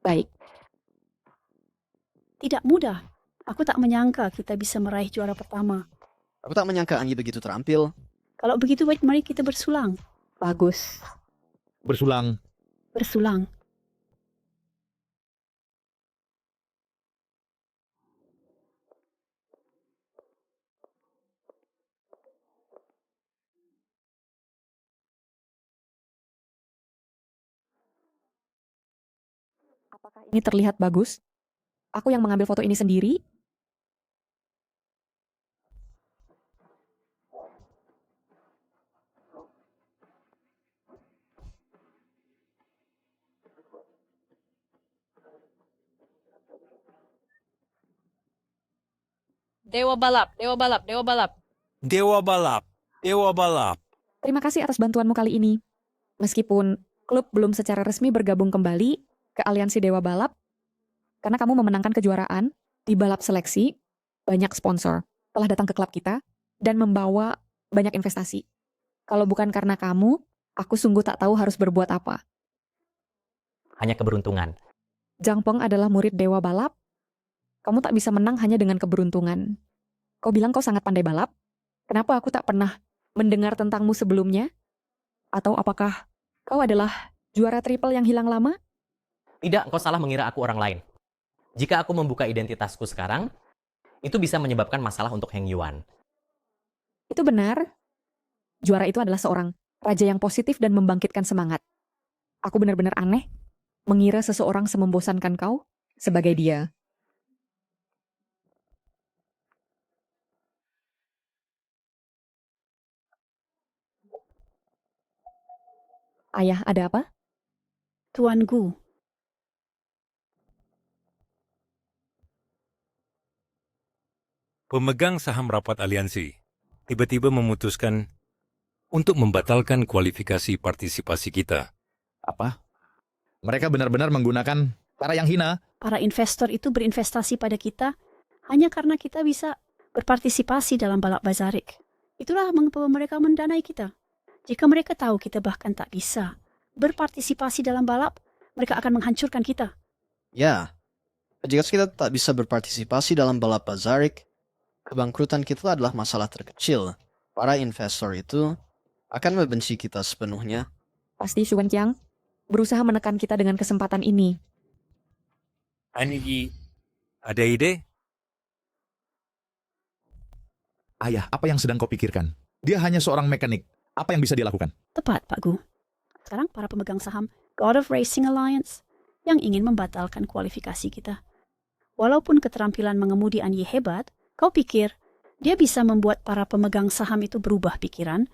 Baik. tidak mudah. Aku tak menyangka kita bisa meraih juara pertama. Aku tak menyangka Anji begitu terampil. Kalau begitu, baik, mari kita bersulang. Bagus. Bersulang. Bersulang. Apakah ini terlihat bagus? Aku yang mengambil foto ini sendiri? Dewa balap, dewa balap, dewa balap. Dewa balap, dewa balap. Terima kasih atas bantuanmu kali ini. Meskipun klub belum secara resmi bergabung kembali ke Aliansi Dewa Balap, karena kamu memenangkan kejuaraan di balap seleksi, banyak sponsor telah datang ke klub kita dan membawa banyak investasi. Kalau bukan karena kamu, aku sungguh tak tahu harus berbuat apa. Hanya keberuntungan. Jang Peng adalah murid Dewa Balap. Kamu tak bisa menang hanya dengan keberuntungan. Kau bilang kau sangat pandai balap. Kenapa aku tak pernah mendengar tentangmu sebelumnya? Atau apakah kau adalah juara triple yang hilang lama? Tidak, kau salah mengira aku orang lain. Jika aku membuka identitasku sekarang, itu bisa menyebabkan masalah untuk Heng Yuan. Itu benar. Juara itu adalah seorang raja yang positif dan membangkitkan semangat. Aku benar-benar aneh mengira seseorang semembosankan kau sebagai dia. Ayah, ada apa? Tuan Gu, Pemegang saham rapat aliansi tiba-tiba memutuskan untuk membatalkan kualifikasi partisipasi kita. Apa? Mereka benar-benar menggunakan cara yang hina. para investor itu berinvestasi pada kita hanya karena kita bisa berpartisipasi dalam balap Bazarik. Itulah mengapa mereka mendanai kita. Jika mereka tahu kita bahkan tak bisa berpartisipasi dalam balap, mereka akan menghancurkan kita. Ya, jika kita tak bisa berpartisipasi dalam balap Bazarik, kebangkrutan kita adalah masalah terkecil. Para investor itu akan membenci kita sepenuhnya. Pasti Xu Wenqiang berusaha menekan kita dengan kesempatan ini. Anyi, ada ide? Ayah, apa yang sedang kau pikirkan? Dia hanya seorang mekanik. Apa yang bisa dia lakukan? Tepat, Pak Gu. Sekarang para pemegang saham God of Racing Alliance yang ingin membatalkan kualifikasi kita. Walaupun keterampilan mengemudi Anyi hebat, kau pikir dia bisa membuat para pemegang saham itu berubah pikiran?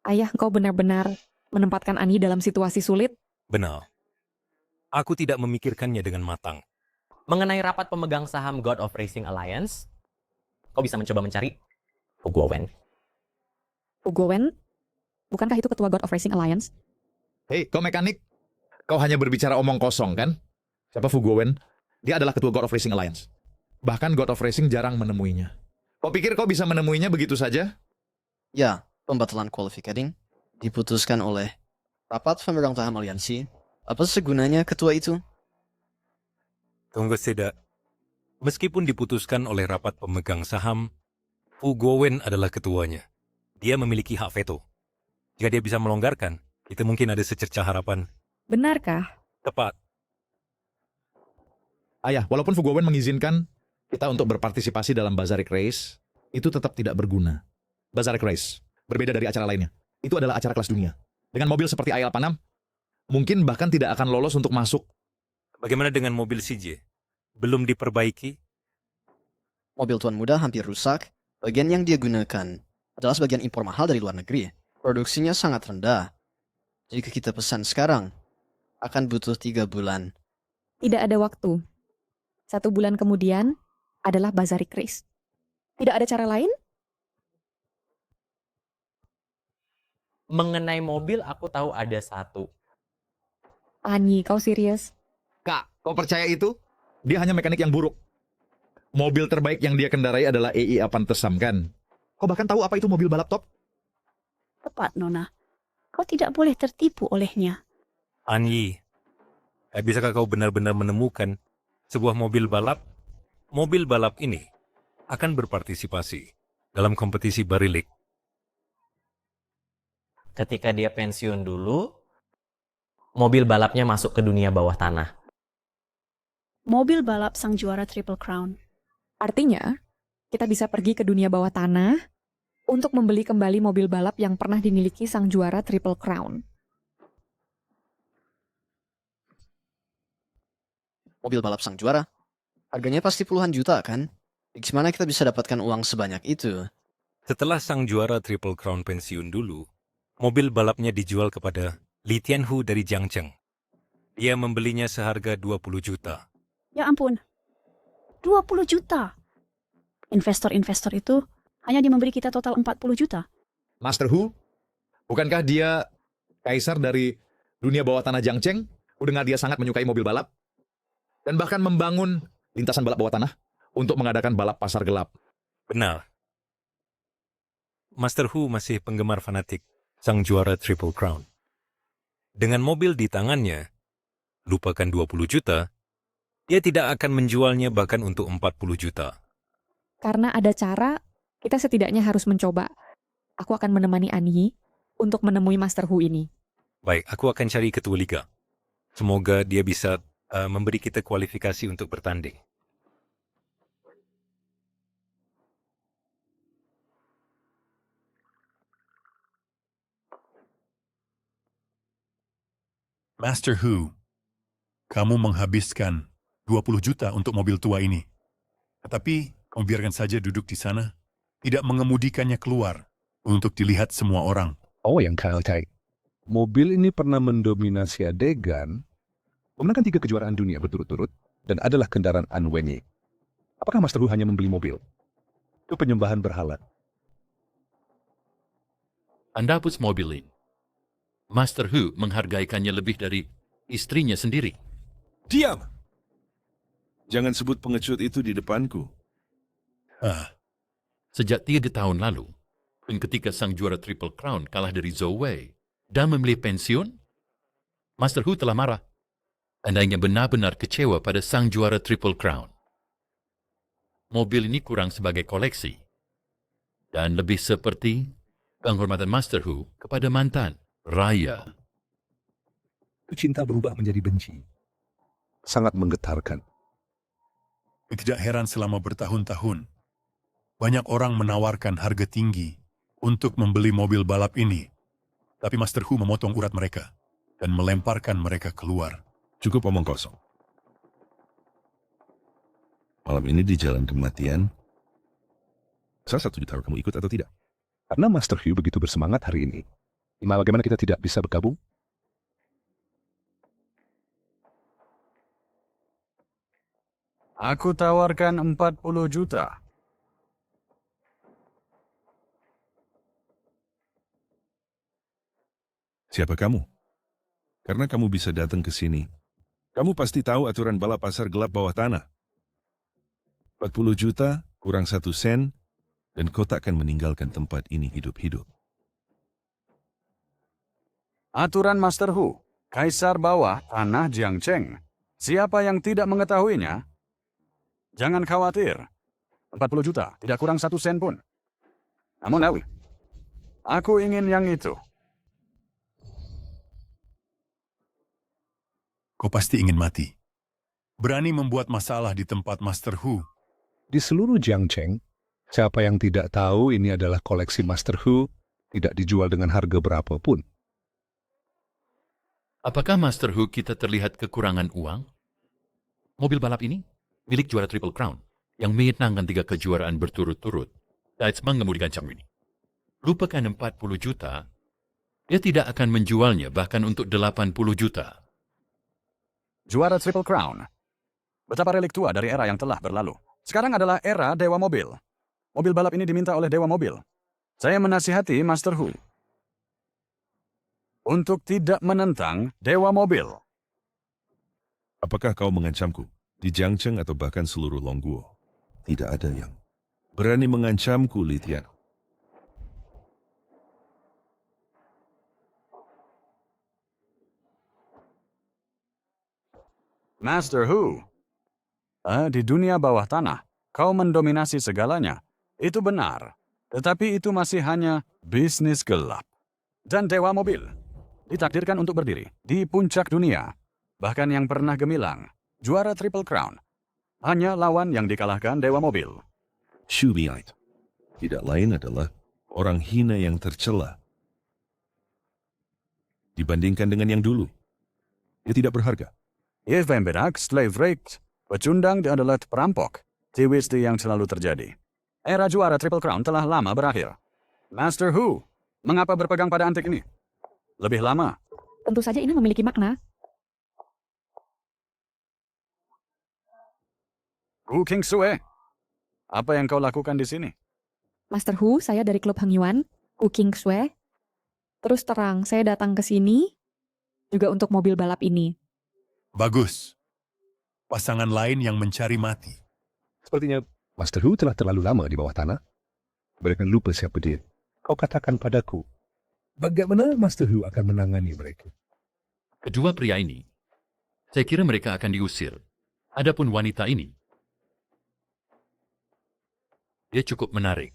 Ayah, kau benar-benar menempatkan Ani dalam situasi sulit. Benar. Aku tidak memikirkannya dengan matang. Mengenai rapat pemegang saham God of Racing Alliance, kau bisa mencoba mencari Fu Guowen. Fu Guowen, bukankah itu ketua God of Racing Alliance? Hei, kau mekanik. Kau hanya berbicara omong kosong, kan? Siapa Fu Guowen? Dia adalah ketua God of Racing Alliance. Bahkan God of Racing jarang menemuinya. Kau pikir kau bisa menemuinya begitu saja? Ya, pembatalan qualifying diputuskan oleh rapat pemegang saham aliansi. Apa segunanya ketua itu? Tunggu tidak. Meskipun diputuskan oleh rapat pemegang saham, Fu Guowen adalah ketuanya. Dia memiliki hak veto. Jika dia bisa melonggarkan, itu mungkin ada secercah harapan. Benarkah? Tepat. Ayah, walaupun Fu Guowen mengizinkan kita untuk berpartisipasi dalam Bazarik Race, itu tetap tidak berguna. Bazarik Race, berbeda dari acara lainnya. Itu adalah acara kelas dunia. Dengan mobil seperti Ayal Panam, mungkin bahkan tidak akan lolos untuk masuk. Bagaimana dengan mobil CJ? Belum diperbaiki? Mobil tuan muda hampir rusak. Bagian yang dia gunakan adalah sebagian impor mahal dari luar negeri. Produksinya sangat rendah. Jika kita pesan sekarang, akan butuh 3 bulan. Tidak ada waktu. 1 bulan kemudian adalah Bazarik Race. Tidak ada cara lain? Mengenai mobil, aku tahu ada satu. Ani, kau serius? Kak, kau percaya itu? Dia hanya mekanik yang buruk. Mobil terbaik yang dia kendarai adalah EI Avantesam, kan? Kau bahkan tahu apa itu mobil balap top? Tepat, Nona. Kau tidak boleh tertipu olehnya. Anyi, bisakah kau benar-benar menemukan sebuah mobil balap? Mobil balap ini akan berpartisipasi dalam kompetisi barilik. Ketika dia pensiun dulu, mobil balapnya masuk ke dunia bawah tanah. Mobil balap sang juara Triple Crown. Artinya, kita bisa pergi ke dunia bawah tanah untuk membeli kembali mobil balap yang pernah dimiliki sang juara Triple Crown. Mobil balap sang juara? Harganya pasti puluhan juta, kan? Gimana kita bisa dapatkan uang sebanyak itu? Setelah sang juara Triple Crown pensiun dulu, mobil balapnya dijual kepada Li Tianhu dari Jiangcheng. Dia membelinya seharga 20 juta. Ya ampun, 20 juta. Investor-investor itu hanya dia memberi kita total 40 juta. Master Hu? Bukankah dia kaisar dari dunia bawah tanah Jiangcheng? Kudengar dia sangat menyukai mobil balap. Dan bahkan membangun lintasan balap bawah tanah untuk mengadakan balap pasar gelap. Benar. Master Hu masih penggemar fanatik sang juara Triple Crown. Dengan mobil di tangannya, lupakan 20 juta, dia tidak akan menjualnya bahkan untuk 40 juta. Karena ada cara, kita setidaknya harus mencoba. Aku akan menemani Ani untuk menemui Master Hu ini. Baik, aku akan cari ketua liga. Semoga dia bisa memberi kita kualifikasi untuk bertanding. Master Hu, kamu menghabiskan 20 juta untuk mobil tua ini. Tetapi kamu biarkan saja duduk di sana, tidak mengemudikannya keluar untuk dilihat semua orang. Oh, yang Kyle. Mobil ini pernah mendominasi adegan, memenangkan 3 kejuaraan dunia berturut-turut, dan adalah kendaraan Anwenyi. Apakah Master Hu hanya membeli mobil? Itu penyembahan berhala. Anda hapus mobil ini. Master Hu menghargaikannya lebih dari istrinya sendiri. Diam! Jangan sebut pengecut itu di depanku. Sejak 3 tahun lalu, dan ketika sang juara Triple Crown kalah dari Zhou Wei dan memilih pensiun, Master Hu telah marah. Andainya benar-benar kecewa pada sang juara Triple Crown. Mobil ini kurang sebagai koleksi, dan lebih seperti penghormatan Master Hu kepada mantan Raya. Cinta berubah menjadi benci. Sangat menggetarkan. Tidak heran selama bertahun-tahun, banyak orang menawarkan harga tinggi untuk membeli mobil balap ini. Tapi Master Hu memotong urat mereka dan melemparkan mereka keluar. Cukup omong kosong. Malam ini di jalan kematian, saya setuju taruh kamu ikut atau tidak? Karena Master Hu begitu bersemangat hari ini, bagaimana kita tidak bisa bergabung? Aku tawarkan 40 juta. Siapa kamu? Karena kamu bisa datang ke sini. Kamu pasti tahu aturan balap pasar gelap bawah tanah. 40 juta kurang 1 sen, dan kau takkan meninggalkan tempat ini hidup-hidup. Aturan Master Hu, Kaisar Bawah Tanah Jiangcheng. Siapa yang tidak mengetahuinya? Jangan khawatir. 40 juta, tidak kurang 1 sen pun. Namun, aku ingin yang itu. Kau pasti ingin mati. Berani membuat masalah di tempat Master Hu. Di seluruh Jiangcheng, siapa yang tidak tahu ini adalah koleksi Master Hu, tidak dijual dengan harga berapapun. Apakah Master Hu kita terlihat kekurangan uang? Mobil balap ini milik juara Triple Crown yang menyenangkan 3 kejuaraan berturut-turut. Dice mengemudikan jam ini. Lupakan 40 juta, dia tidak akan menjualnya bahkan untuk 80 juta. Juara Triple Crown. Betapa relik tua dari era yang telah berlalu. Sekarang adalah era Dewa Mobil. Mobil balap ini diminta oleh Dewa Mobil. Saya menasihati Master Hu untuk tidak menentang Dewa Mobil. Apakah kau mengancamku? Di Jiangcheng atau bahkan seluruh Longguo? Tidak ada yang berani mengancamku, Li Tian. Master Hu, di dunia bawah tanah, kau mendominasi segalanya. Itu benar. Tetapi itu masih hanya bisnis gelap. Dan Dewa Mobil ditakdirkan untuk berdiri di puncak dunia. Bahkan yang pernah gemilang, juara Triple Crown, hanya lawan yang dikalahkan Dewa Mobil. Shu Biait tidak lain adalah orang hina yang tercela. Dibandingkan dengan yang dulu, dia tidak berharga. If Pembedak, slave rate, pecundang adalah perampok. TWSD yang selalu terjadi. Era juara Triple Crown telah lama berakhir. Master Hu, mengapa berpegang pada antik ini? Lebih lama. Tentu saja ini memiliki makna. Hu King Sue, apa yang kau lakukan di sini? Master Hu, saya dari klub Heng Yuan, Hu King Sue. Terus terang, saya datang ke sini juga untuk mobil balap ini. Bagus. Pasangan lain yang mencari mati. Sepertinya Master Hu telah terlalu lama di bawah tanah. Mereka lupa siapa dia. Kau katakan padaku, bagaimana Master Hu akan menangani mereka? Kedua pria ini, saya kira mereka akan diusir. Adapun wanita ini, dia cukup menarik.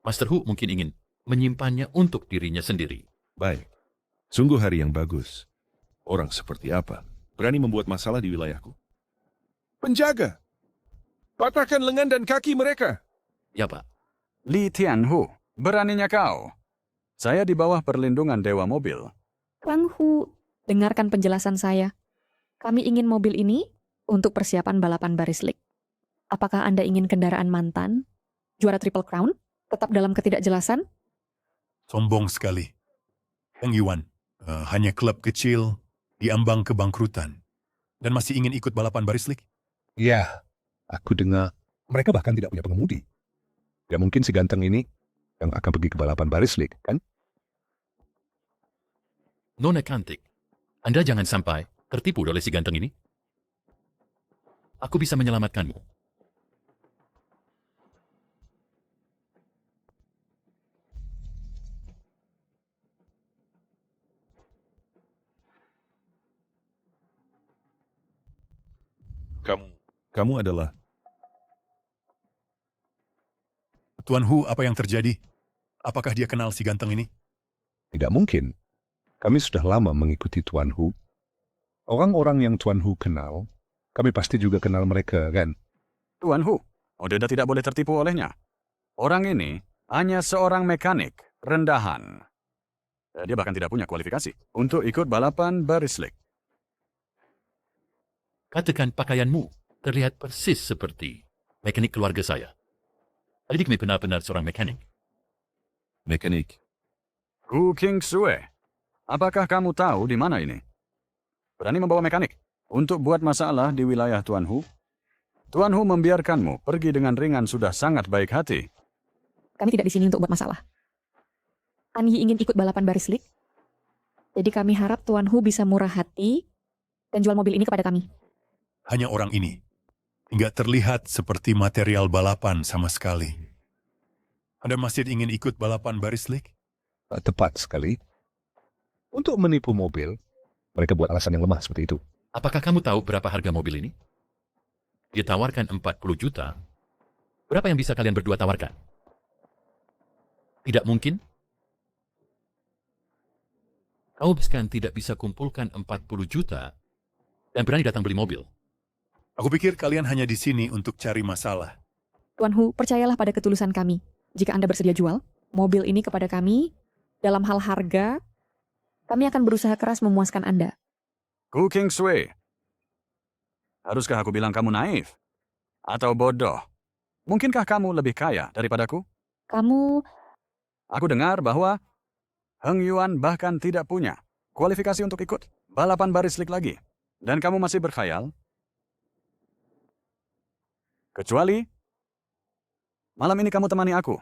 Master Hu mungkin ingin menyimpannya untuk dirinya sendiri. Baik. Sungguh hari yang bagus. Orang seperti apa berani membuat masalah di wilayahku? Penjaga! Patahkan lengan dan kaki mereka! Ya, Pak. Li Tianhu, beraninya kau. Saya di bawah perlindungan Dewa Mobil. Kang Hu, dengarkan penjelasan saya. Kami ingin mobil ini untuk persiapan balapan Barislik. Apakah Anda ingin kendaraan mantan, juara Triple Crown, tetap dalam ketidakjelasan? Sombong sekali. Heng Yuan, hanya klub kecil di ambang kebangkrutan dan masih ingin ikut balapan Barislik? Ya, aku dengar mereka bahkan tidak punya pengemudi. Tidak mungkin si ganteng ini yang akan pergi ke balapan Barislik, kan? Nona cantik, Anda jangan sampai tertipu oleh si ganteng ini. Aku bisa menyelamatkanmu. Kamu adalah... Tuan Hu, apa yang terjadi? Apakah dia kenal si ganteng ini? Tidak mungkin. Kami sudah lama mengikuti Tuan Hu. Orang-orang yang Tuan Hu kenal, kami pasti juga kenal mereka, kan? Tuan Hu, Odeda tidak boleh tertipu olehnya. Orang ini hanya seorang mekanik rendahan. Dia bahkan tidak punya kualifikasi untuk ikut balapan Barislik. Katakan pakaianmu terlihat persis seperti mekanik keluarga saya. Jadi kami benar-benar seorang mekanik. Mekanik. Hu King Sue, apakah kamu tahu di mana ini? Berani membawa mekanik untuk buat masalah di wilayah Tuan Hu? Tuan Hu membiarkanmu pergi dengan ringan sudah sangat baik hati. Kami tidak di sini untuk buat masalah. Anyi ingin ikut balapan Barislik. Jadi kami harap Tuan Hu bisa murah hati dan jual mobil ini kepada kami. Hanya orang ini. Nggak terlihat seperti material balapan sama sekali. Anda masih ingin ikut balapan Barislik? Tepat sekali. Untuk menipu mobil, mereka buat alasan yang lemah seperti itu. Apakah kamu tahu berapa harga mobil ini? Dia tawarkan 40 juta. Berapa yang bisa kalian berdua tawarkan? Tidak mungkin. Kau bahkan tidak bisa kumpulkan 40 juta dan berani datang beli mobil. Aku pikir kalian hanya di sini untuk cari masalah. Tuan Hu, percayalah pada ketulusan kami. Jika Anda bersedia jual mobil ini kepada kami, dalam hal harga, kami akan berusaha keras memuaskan Anda. Hu King Sue, haruskah aku bilang kamu naif? Atau bodoh? Mungkinkah kamu lebih kaya daripadaku? Kamu... Aku dengar bahwa Heng Yuan bahkan tidak punya kualifikasi untuk ikut balapan Barislik lagi. Dan kamu masih berkhayal? Kecuali malam ini kamu temani aku.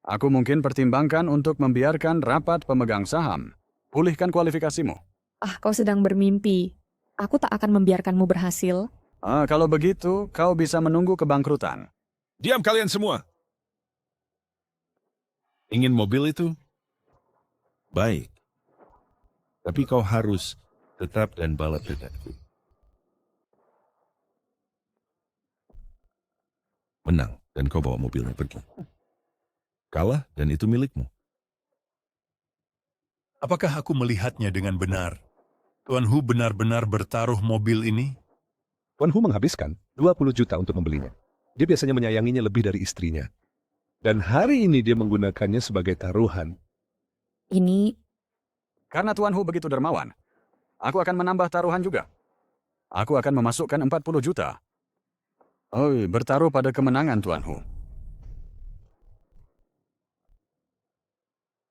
Aku mungkin pertimbangkan untuk membiarkan rapat pemegang saham. Pulihkan kualifikasimu. Ah, kau sedang bermimpi. Aku tak akan membiarkanmu berhasil. Kalau begitu, kau bisa menunggu kebangkrutan. Diam kalian semua. Ingin mobil itu? Baik. Tapi kau harus tetap dan balap denganku. Menang, dan kau bawa mobilnya pergi. Kalah, dan itu milikmu. Apakah aku melihatnya dengan benar? Tuan Hu benar-benar bertaruh mobil ini? Tuan Hu menghabiskan 20 juta untuk membelinya. Dia biasanya menyayanginya lebih dari istrinya. Dan hari ini dia menggunakannya sebagai taruhan. Ini... Karena Tuan Hu begitu dermawan, aku akan menambah taruhan juga. Aku akan memasukkan 40 juta. Bertaruh pada kemenangan Tuan Hu.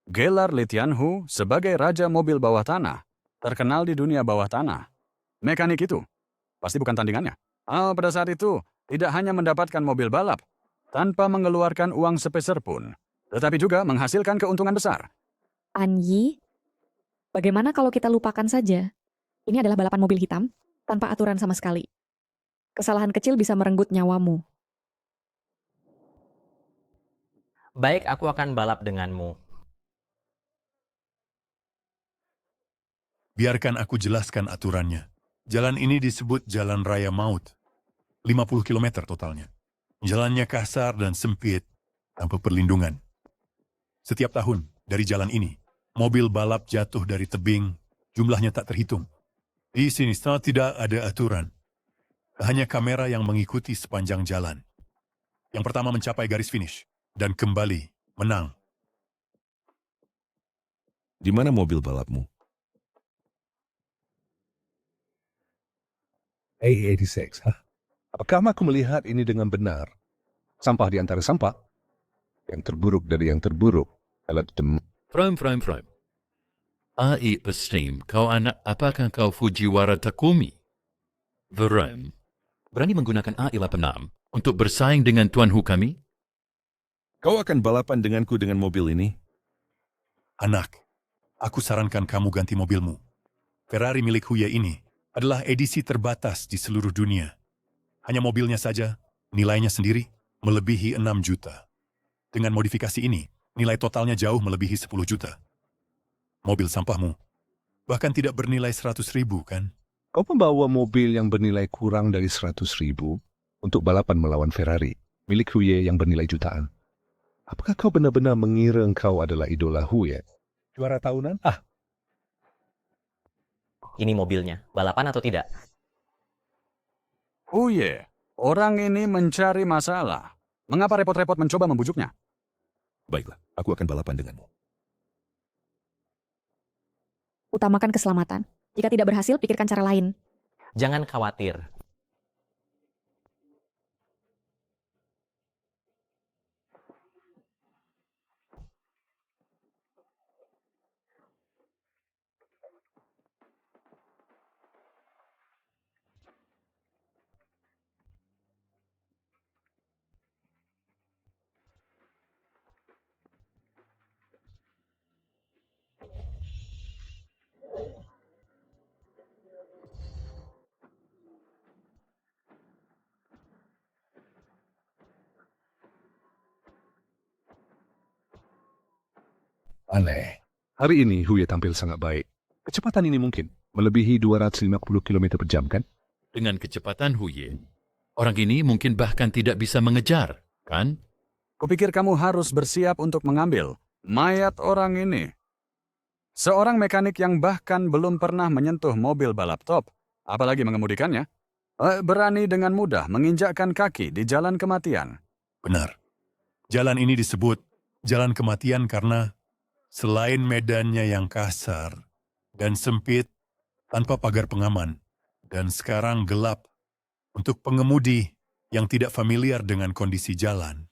Gelar Li Tianhu sebagai raja mobil bawah tanah, terkenal di dunia bawah tanah. Mekanik itu pasti bukan tandingannya. Pada saat itu, tidak hanya mendapatkan mobil balap, tanpa mengeluarkan uang sepeser pun, tetapi juga menghasilkan keuntungan besar. Anyi, bagaimana kalau kita lupakan saja? Ini adalah balapan mobil hitam, tanpa aturan sama sekali. Kesalahan kecil bisa merenggut nyawamu. Baik, aku akan balap denganmu. Biarkan aku jelaskan aturannya. Jalan ini disebut Jalan Raya Maut. 50 km totalnya. Jalannya kasar dan sempit, tanpa perlindungan. Setiap tahun, dari jalan ini, mobil balap jatuh dari tebing, jumlahnya tak terhitung. Di sini tidak ada aturan. Hanya kamera yang mengikuti sepanjang jalan. Yang pertama mencapai garis finish, dan kembali menang. Di mana mobil balapmu? A86, hah? Apakah aku melihat ini dengan benar? Sampah di antara sampah. Yang terburuk dari yang terburuk. From. AI Esteem, kau anak, apakah kau Fujiwara Takumi? Veram, berani menggunakan AI86 untuk bersaing dengan tuanku kami? Kau akan balapan denganku dengan mobil ini? Anak, aku sarankan kamu ganti mobilmu. Ferrari milik Huya ini adalah edisi terbatas di seluruh dunia. Hanya mobilnya saja, nilainya sendiri melebihi 6 juta. Dengan modifikasi ini, nilai totalnya jauh melebihi 10 juta. Mobil sampahmu bahkan tidak bernilai 100.000, kan? Kau membawa mobil yang bernilai kurang dari 100.000 untuk balapan melawan Ferrari, milik Huye yang bernilai jutaan. Apakah kau benar-benar mengira engkau adalah idola Huye? Juara tahunan? Ini mobilnya, balapan atau tidak? Huye, orang ini mencari masalah. Mengapa repot-repot mencoba membujuknya? Baiklah, aku akan balapan denganmu. Utamakan keselamatan. Jika tidak berhasil, pikirkan cara lain. Jangan khawatir. Aneh. Hari ini Huye tampil sangat baik. Kecepatan ini mungkin melebihi 250 km per jam, kan? Dengan kecepatan Huye, orang ini mungkin bahkan tidak bisa mengejar, kan? Kupikir kamu harus bersiap untuk mengambil mayat orang ini. Seorang mekanik yang bahkan belum pernah menyentuh mobil balap top, apalagi mengemudikannya, berani dengan mudah menginjakkan kaki di jalan kematian. Benar. Jalan ini disebut jalan kematian karena selain medannya yang kasar dan sempit tanpa pagar pengaman, dan sekarang gelap untuk pengemudi yang tidak familiar dengan kondisi jalan,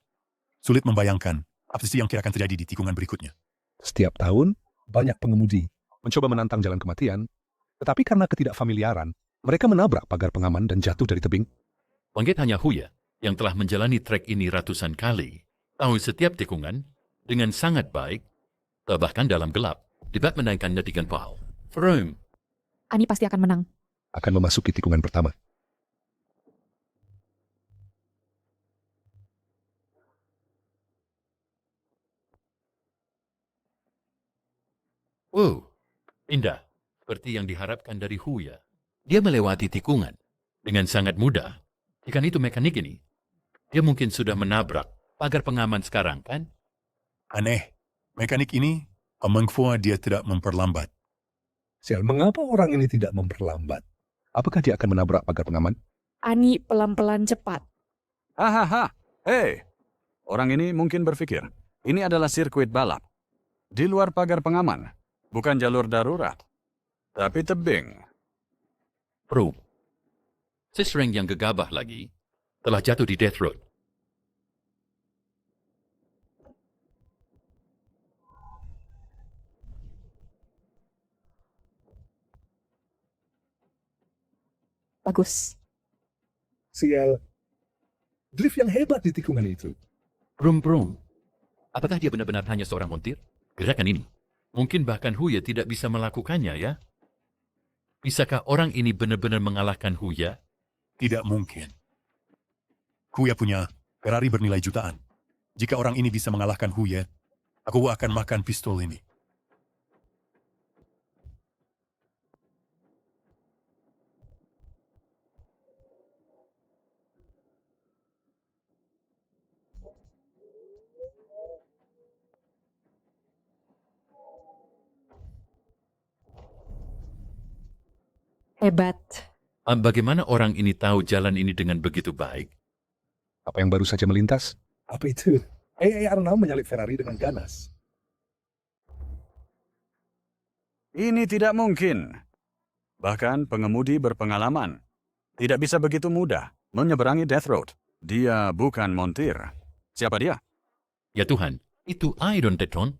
sulit membayangkan apa sih yang kira akan terjadi di tikungan berikutnya. Setiap tahun, banyak pengemudi mencoba menantang jalan kematian, tetapi karena ketidakfamiliaran, mereka menabrak pagar pengaman dan jatuh dari tebing. Pengget hanya Huye yang telah menjalani trek ini ratusan kali, tahu setiap tikungan dengan sangat baik, bahkan dalam gelap, dapat menaikkannya dengan pahal. Vroom. Ani pasti akan menang. Akan memasuki tikungan pertama. Wow, indah. Seperti yang diharapkan dari Huya. Dia melewati tikungan dengan sangat mudah. Jika itu mekanik ini, dia mungkin sudah menabrak pagar pengaman sekarang, kan? Aneh, mekanik ini, Mengfua dia tidak memperlambat. Sial, mengapa orang ini tidak memperlambat? Apakah dia akan menabrak pagar pengaman? Ani pelan-pelan cepat. Hahaha, hei, orang ini mungkin berpikir, ini adalah sirkuit balap. Di luar pagar pengaman, bukan jalur darurat, tapi tebing. Pro, seseorang yang gegabah lagi telah jatuh di Death Road. Bagus. Sial, drift yang hebat di tikungan itu. Brum. Apakah dia benar-benar hanya seorang montir? Gerakan ini, mungkin bahkan Huya tidak bisa melakukannya, ya? Bisakah orang ini benar-benar mengalahkan Huya? Tidak mungkin. Huya punya Ferrari bernilai jutaan. Jika orang ini bisa mengalahkan Huya, aku akan makan pistol ini. Hebat. Bagaimana orang ini tahu jalan ini dengan begitu baik? Apa yang baru saja melintas? Apa itu? AI-6 menyalip Ferrari dengan ganas. Ini tidak mungkin. Bahkan pengemudi berpengalaman tidak bisa begitu mudah menyeberangi Death Road. Dia bukan montir. Siapa dia? Ya Tuhan, itu Iron Tetron.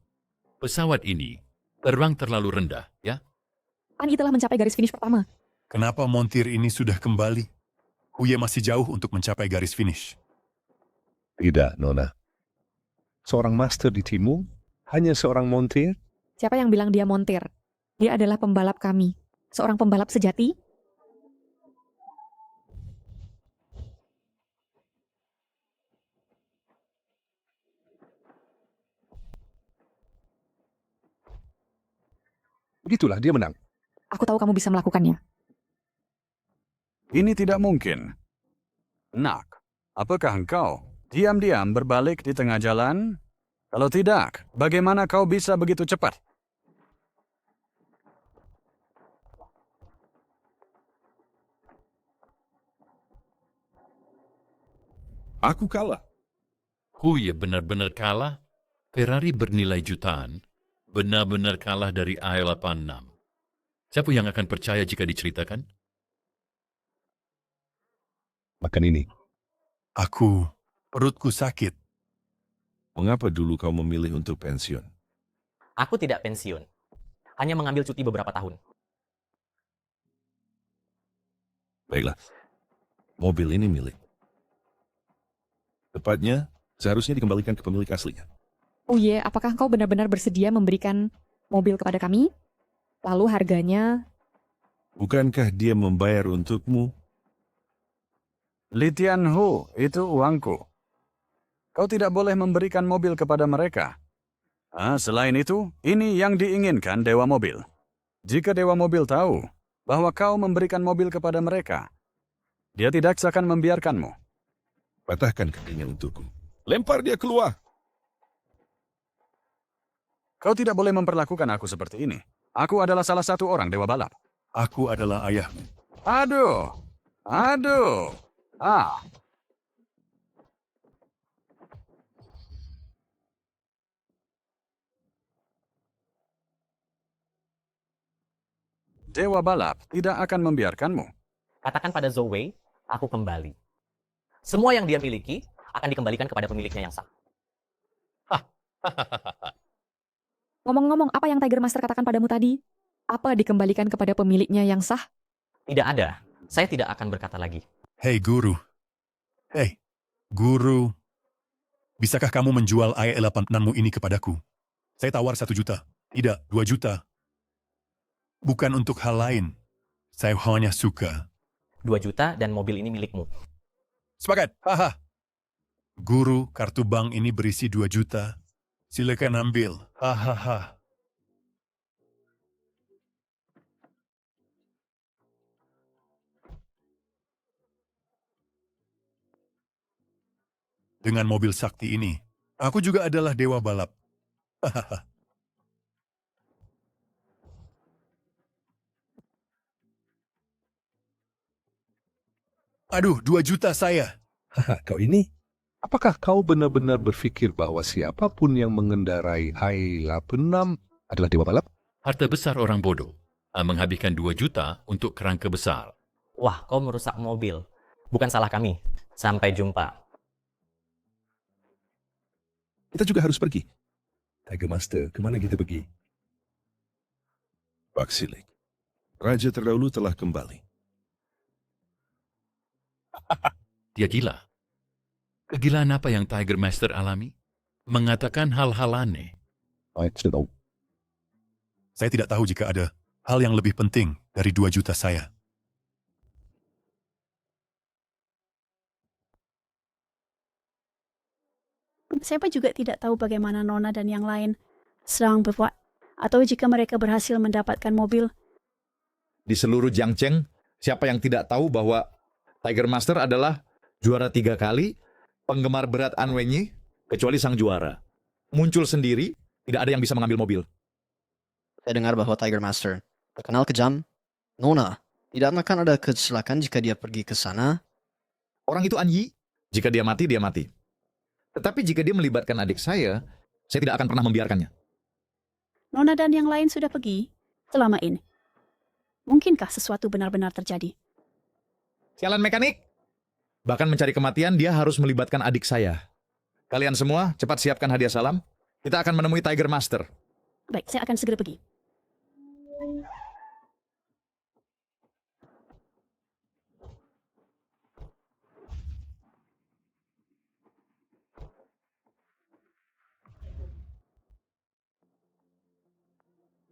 Pesawat ini terbang terlalu rendah, ya? Annie telah mencapai garis finish pertama. Kenapa montir ini sudah kembali? Huye masih jauh untuk mencapai garis finish. Tidak, Nona. Seorang master di timmu, hanya seorang montir. Siapa yang bilang dia montir? Dia adalah pembalap kami. Seorang pembalap sejati. Begitulah, dia menang. Aku tahu kamu bisa melakukannya. Ini tidak mungkin. Nak, apakah engkau diam-diam berbalik di tengah jalan? Kalau tidak, bagaimana kau bisa begitu cepat? Aku kalah. Huye benar-benar kalah. Ferrari bernilai jutaan. Benar-benar kalah dari A86. Siapa yang akan percaya jika diceritakan? Makan ini. Perutku sakit. Mengapa dulu kau memilih untuk pensiun? Aku tidak pensiun. Hanya mengambil cuti beberapa tahun. Baiklah. Mobil ini milik. Tepatnya, seharusnya dikembalikan ke pemilik aslinya. Huye, apakah kau benar-benar bersedia memberikan mobil kepada kami? Lalu harganya... Bukankah dia membayar untukmu? Li Tianhu, itu uangku. Kau tidak boleh memberikan mobil kepada mereka. Selain itu, ini yang diinginkan Dewa Mobil. Jika Dewa Mobil tahu bahwa kau memberikan mobil kepada mereka, dia tidak akan membiarkanmu. Patahkan kakinya untukku. Lempar dia keluar. Kau tidak boleh memperlakukan aku seperti ini. Aku adalah salah satu orang Dewa Balap. Aku adalah ayahmu. Aduh. Dewa Balap tidak akan membiarkanmu. Katakan pada Zhou Wei, aku kembali. Semua yang dia miliki akan dikembalikan kepada pemiliknya yang sah. Ngomong-ngomong, apa yang Tiger Master katakan padamu tadi? Apa dikembalikan kepada pemiliknya yang sah? Tidak ada. Saya tidak akan berkata lagi. Hei guru. Bisakah kamu menjual AI86-mu ini kepadaku? Saya tawar 1 juta. Tidak, 2 juta. Bukan untuk hal lain. Saya hanya suka. 2 juta dan mobil ini milikmu. Sepakat. Haha. Guru, kartu bank ini berisi 2 juta. Silakan ambil. Hahaha. Dengan mobil sakti ini, aku juga adalah dewa balap. Hahaha. Aduh, 2 juta saya. Kau ini? Apakah kau benar-benar berpikir bahwa siapapun yang mengendarai AI86 adalah dewa balap? Harta besar orang bodoh. Menghabiskan 2 juta untuk kerangka besar. Wah, kau merusak mobil. Bukan salah kami. Sampai jumpa. Kita juga harus pergi. Tiger Master, kemana kita pergi? Pak Silik, Raja terdahulu telah kembali. Dia gila. Kegilaan apa yang Tiger Master alami? Mengatakan hal-hal aneh. Saya tidak tahu jika ada hal yang lebih penting dari 2 juta saya. Siapa juga tidak tahu bagaimana Nona dan yang lain sedang berbuat, atau jika mereka berhasil mendapatkan mobil. Di seluruh Jiangcheng, siapa yang tidak tahu bahwa Tiger Master adalah juara 3 kali, penggemar berat An Wenyi, kecuali sang juara. Muncul sendiri, tidak ada yang bisa mengambil mobil. Saya dengar bahwa Tiger Master terkenal kejam. Nona, tidak akan ada kecelakaan jika dia pergi ke sana. Orang itu An Yi. Jika dia mati, dia mati. Tetapi jika dia melibatkan adik saya tidak akan pernah membiarkannya. Nona dan yang lain sudah pergi selama ini. Mungkinkah sesuatu benar-benar terjadi? Sialan mekanik. Bahkan mencari kematian, dia harus melibatkan adik saya. Kalian semua, cepat siapkan hadiah salam. Kita akan menemui Tiger Master. Baik, saya akan segera pergi.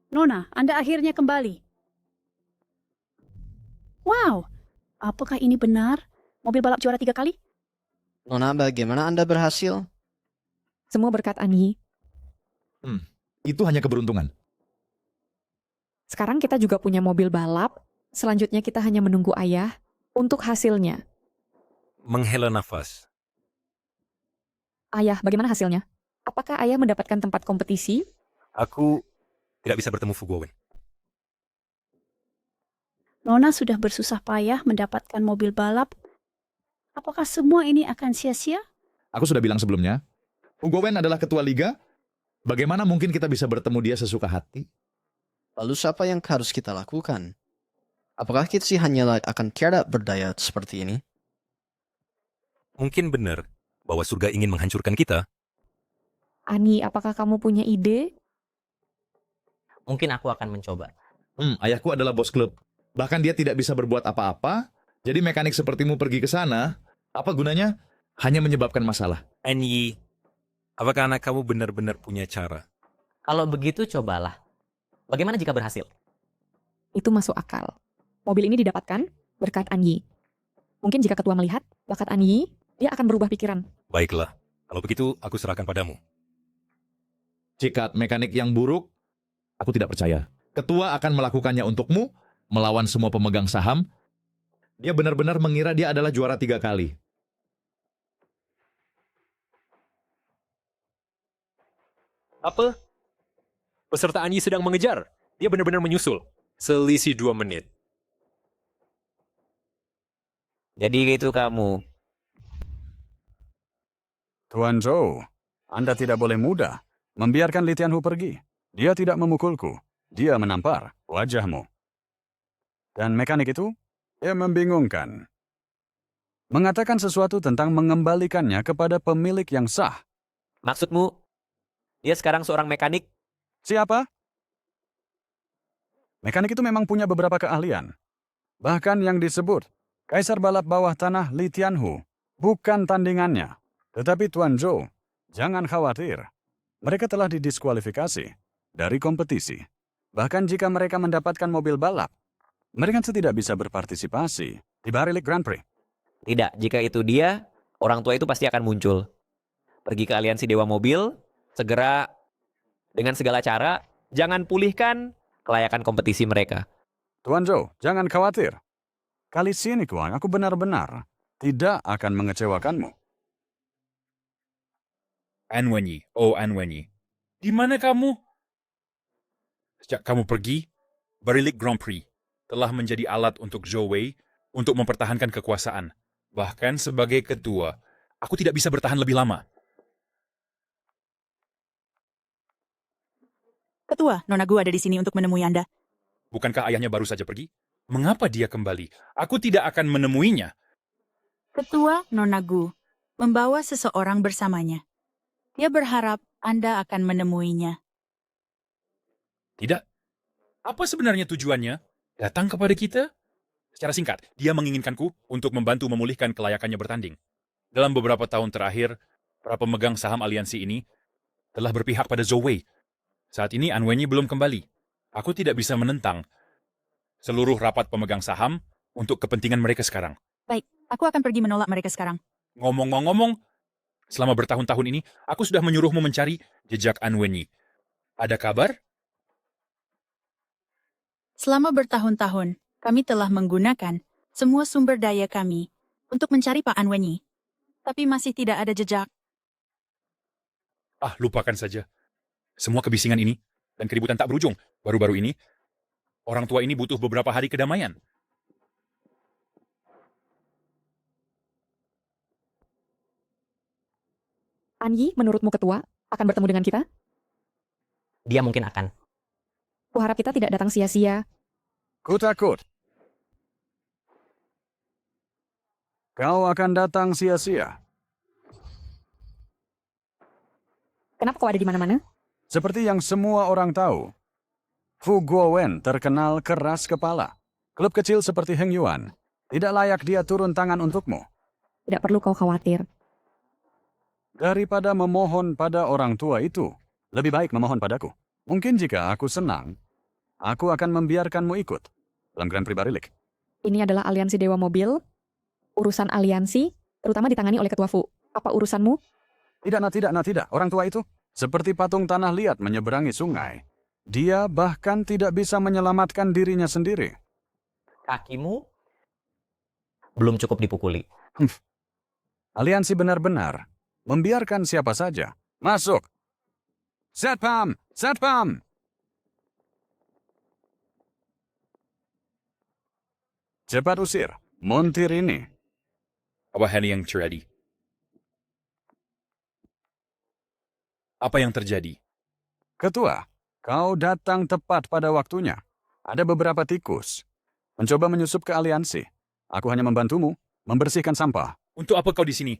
Nona, Anda akhirnya kembali. Wow, apakah ini benar? Mobil balap juara 3 kali? Nona, bagaimana Anda berhasil? Semua berkat Anyi. Itu hanya keberuntungan. Sekarang kita juga punya mobil balap. Selanjutnya kita hanya menunggu ayah untuk hasilnya. Menghela nafas. Ayah, bagaimana hasilnya? Apakah ayah mendapatkan tempat kompetisi? Aku tidak bisa bertemu Fugowen. Nona sudah bersusah payah mendapatkan mobil balap. Apakah semua ini akan sia-sia? Aku sudah bilang sebelumnya, Fugowen adalah ketua liga. Bagaimana mungkin kita bisa bertemu dia sesuka hati? Lalu siapa yang harus kita lakukan? Apakah kita sih hanya akan tiada berdaya seperti ini? Mungkin benar bahwa surga ingin menghancurkan kita. Ani, apakah kamu punya ide? Mungkin aku akan mencoba. Ayahku adalah bos klub. Bahkan dia tidak bisa berbuat apa-apa. Jadi mekanik sepertimu pergi ke sana, apa gunanya? Hanya menyebabkan masalah. Anyi, apakah anak kamu benar-benar punya cara? Kalau begitu cobalah. Bagaimana jika berhasil? Itu masuk akal. Mobil ini didapatkan berkat Anyi. Mungkin jika ketua melihat bakat Anyi, dia akan berubah pikiran. Baiklah, kalau begitu aku serahkan padamu. Jika mekanik yang buruk, aku tidak percaya. Ketua akan melakukannya untukmu, melawan semua pemegang saham. Dia benar-benar mengira dia adalah juara 3 kali. Apa? Peserta Anyi sedang mengejar. Dia benar-benar menyusul. Selisih 2 menit. Jadi itu kamu. Tuan Zhou, Anda tidak boleh mudah membiarkan Li Tianhu pergi. Dia tidak memukulku. Dia menampar wajahmu. Dan mekanik itu, dia membingungkan. Mengatakan sesuatu tentang mengembalikannya kepada pemilik yang sah. Maksudmu, dia sekarang seorang mekanik? Siapa? Mekanik itu memang punya beberapa keahlian. Bahkan yang disebut Kaisar Balap Bawah Tanah Li Tianhu bukan tandingannya. Tetapi Tuan Zhou, jangan khawatir. Mereka telah didiskualifikasi dari kompetisi. Bahkan jika mereka mendapatkan mobil balap, mereka tidak bisa berpartisipasi di Bahari League Grand Prix. Tidak, jika itu dia, orang tua itu pasti akan muncul. Pergi ke aliansi Dewa Mobil, segera dengan segala cara, jangan pulihkan kelayakan kompetisi mereka. Tuan Zhou, jangan khawatir. Kali sini, Kuang, aku benar-benar tidak akan mengecewakanmu. Anwenyi, oh Anwenyi, di mana kamu? Sejak kamu pergi, Barilik Grand Prix telah menjadi alat untuk Zhou Wei untuk mempertahankan kekuasaan. Bahkan sebagai ketua, aku tidak bisa bertahan lebih lama. Ketua, Nona Gu ada di sini untuk menemui Anda. Bukankah ayahnya baru saja pergi? Mengapa dia kembali? Aku tidak akan menemuinya. Ketua, Nona Gu membawa seseorang bersamanya. Dia berharap Anda akan menemuinya. Tidak. Apa sebenarnya tujuannya? Datang kepada kita? Secara singkat, dia menginginkanku untuk membantu memulihkan kelayakannya bertanding. Dalam beberapa tahun terakhir, para pemegang saham aliansi ini telah berpihak pada Zhou Wei. Saat ini Anwenyi belum kembali. Aku tidak bisa menentang seluruh rapat pemegang saham untuk kepentingan mereka sekarang. Baik, aku akan pergi menolak mereka sekarang. Ngomong-ngomong, selama bertahun-tahun ini, aku sudah menyuruhmu mencari jejak Anwenyi. Ada kabar? Selama bertahun-tahun, kami telah menggunakan semua sumber daya kami untuk mencari Pak Anwenyi. Tapi masih tidak ada jejak. Lupakan saja. Semua kebisingan ini dan keributan tak berujung. Baru-baru ini, orang tua ini butuh beberapa hari kedamaian. Anyi, menurutmu ketua, akan bertemu dengan kita? Dia mungkin akan. Kuharap kita tidak datang sia-sia. Ku takut. kau akan datang sia-sia. Kenapa kau ada di mana-mana? Seperti yang semua orang tahu, Fu Guowen terkenal keras kepala. Klub kecil seperti Heng Yuan tidak layak dia turun tangan untukmu. Tidak perlu kau khawatir. Daripada memohon pada orang tua itu, lebih baik memohon padaku. Mungkin jika aku senang, aku akan membiarkanmu ikut dalam Grand Prix Barilik. Ini adalah aliansi Dewa Mobil. Urusan aliansi, terutama ditangani oleh Ketua Fu. Apa urusanmu? Tidak. Orang tua itu seperti patung tanah liat menyeberangi sungai. Dia bahkan tidak bisa menyelamatkan dirinya sendiri. Kakimu belum cukup dipukuli. Aliansi benar-benar membiarkan siapa saja masuk. Satpam! Satpam! Cepat usir montir ini. Apa yang terjadi? Apa yang terjadi? Ketua, kau datang tepat pada waktunya. Ada beberapa tikus mencoba menyusup ke aliansi. Aku hanya membantumu membersihkan sampah. Untuk apa kau di sini?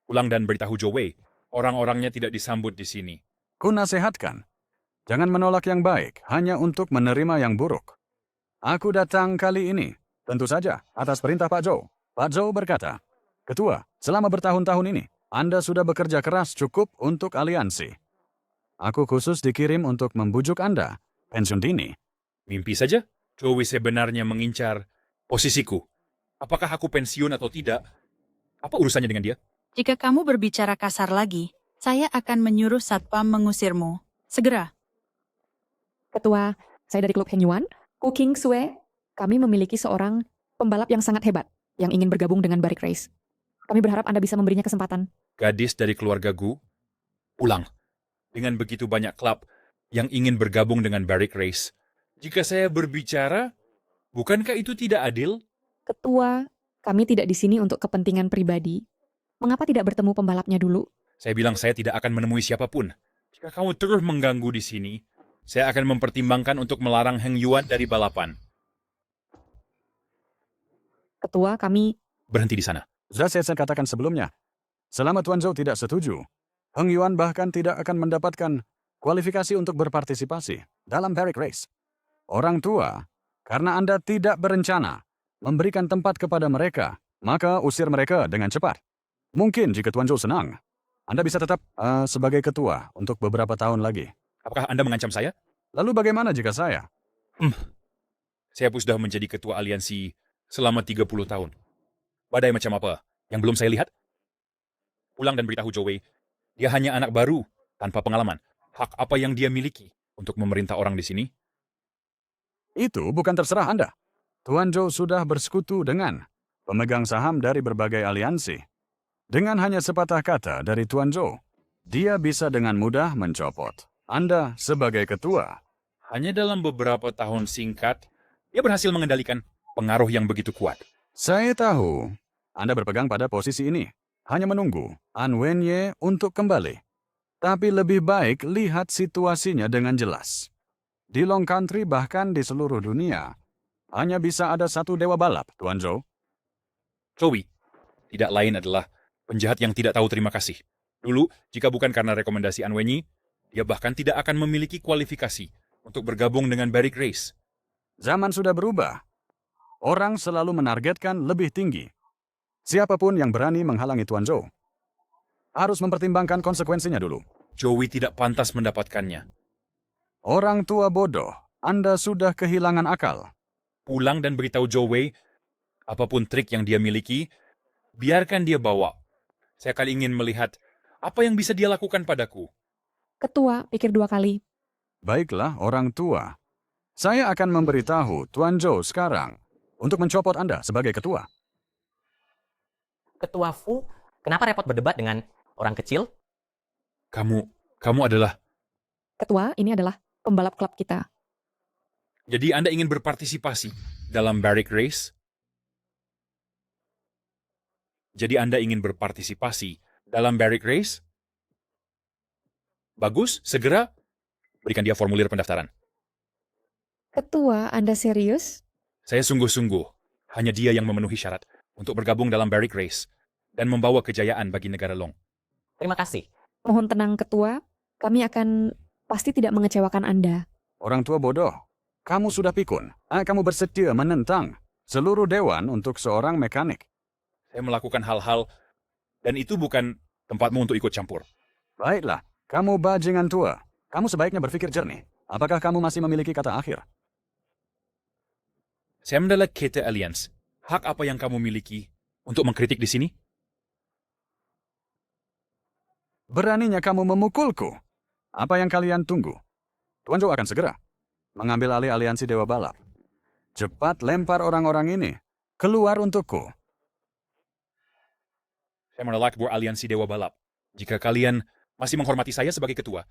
Pulang dan beritahu Zhou Wei. Orang-orangnya tidak disambut di sini. Ku nasihatkan, jangan menolak yang baik hanya untuk menerima yang buruk. Aku datang kali ini, tentu saja, atas perintah Pak Zhou. Pak Zhou berkata, Ketua, selama bertahun-tahun ini, Anda sudah bekerja keras cukup untuk aliansi. Aku khusus dikirim untuk membujuk Anda, pensiun dini. Mimpi saja, Zhou Wei sebenarnya mengincar posisiku. Apakah aku pensiun atau tidak? Apa urusannya dengan dia? Jika kamu berbicara kasar lagi, saya akan menyuruh Satpam mengusirmu. Segera. Ketua, saya dari Klub Heng Yuan, Ku King Sue. Kami memiliki seorang pembalap yang sangat hebat yang ingin bergabung dengan Baric Race. Kami berharap Anda bisa memberinya kesempatan. Gadis dari keluarga Gu, pulang. Dengan begitu banyak klub yang ingin bergabung dengan Baric Race. Jika saya berbicara, bukankah itu tidak adil? Ketua, kami tidak di sini untuk kepentingan pribadi. Mengapa tidak bertemu pembalapnya dulu? Saya bilang saya tidak akan menemui siapapun. Jika kamu terus mengganggu di sini, saya akan mempertimbangkan untuk melarang Heng Yuan dari balapan. Ketua, kami... Berhenti di sana. Sudah saya katakan sebelumnya, selama Tuan Zhou tidak setuju, Heng Yuan bahkan tidak akan mendapatkan kualifikasi untuk berpartisipasi dalam Baric Race. Orang tua, karena Anda tidak berencana memberikan tempat kepada mereka, maka usir mereka dengan cepat. Mungkin jika Tuan Zhou senang, Anda bisa tetap sebagai ketua untuk beberapa tahun lagi. Apakah Anda mengancam saya? Lalu bagaimana jika saya? Saya pun sudah menjadi ketua aliansi selama 30 tahun. Badai macam apa yang belum saya lihat? Pulang dan beritahu Zhou Wei, dia hanya anak baru, tanpa pengalaman. Hak apa yang dia miliki untuk memerintah orang di sini? Itu bukan terserah Anda. Tuan Zhou sudah bersekutu dengan pemegang saham dari berbagai aliansi. Dengan hanya sepatah kata dari Tuan Zhou, dia bisa dengan mudah mencopot Anda sebagai ketua. Hanya dalam beberapa tahun singkat, dia berhasil mengendalikan pengaruh yang begitu kuat. Saya tahu Anda berpegang pada posisi ini, hanya menunggu An Wenye untuk kembali. Tapi lebih baik lihat situasinya dengan jelas. Di Long Country bahkan di seluruh dunia, hanya bisa ada satu dewa balap, Tuan Zhou. Zhou Wei tidak lain adalah penjahat yang tidak tahu terima kasih. Dulu, jika bukan karena rekomendasi An Wenyi, dia bahkan tidak akan memiliki kualifikasi untuk bergabung dengan Baric Race. Zaman sudah berubah. Orang selalu menargetkan lebih tinggi. Siapapun yang berani menghalangi Tuan Zhou harus mempertimbangkan konsekuensinya dulu. Zhou Wei tidak pantas mendapatkannya. Orang tua bodoh, Anda sudah kehilangan akal. Pulang dan beritahu Zhou Wei, apapun trik yang dia miliki, biarkan dia bawa. Saya kali ingin melihat apa yang bisa dia lakukan padaku. Ketua, pikir 2 kali. Baiklah, orang tua. Saya akan memberitahu Tuan Zhou sekarang untuk mencopot Anda sebagai ketua. Ketua Fu, kenapa repot berdebat dengan orang kecil? Kamu adalah... Ketua, ini adalah pembalap klub kita. Jadi Anda ingin berpartisipasi dalam Baric Race? Jadi Anda ingin berpartisipasi dalam Baric Race? Bagus, segera berikan dia formulir pendaftaran. Ketua, Anda serius? Saya sungguh-sungguh. Hanya dia yang memenuhi syarat. untuk bergabung dalam Barrick Race dan membawa kejayaan bagi negara Long. Terima kasih. Mohon tenang Ketua, kami akan pasti tidak mengecewakan Anda. Orang tua bodoh. Kamu sudah pikun. Kamu bersedia menentang seluruh dewan untuk seorang mekanik. Saya melakukan hal-hal dan itu bukan tempatmu untuk ikut campur. Baiklah, kamu bajingan tua. Kamu sebaiknya berpikir jernih. Apakah kamu masih memiliki kata akhir? Saya adalah Kete Alliance. Hak apa yang kamu miliki untuk mengkritik di sini? Beraninya kamu memukulku. Apa yang kalian tunggu? Tuan Zhou akan segera mengambil alih aliansi Dewa Balap. Cepat lempar orang-orang ini keluar untukku. Saya menolak beraliansi Dewa Balap. Jika kalian masih menghormati saya sebagai ketua,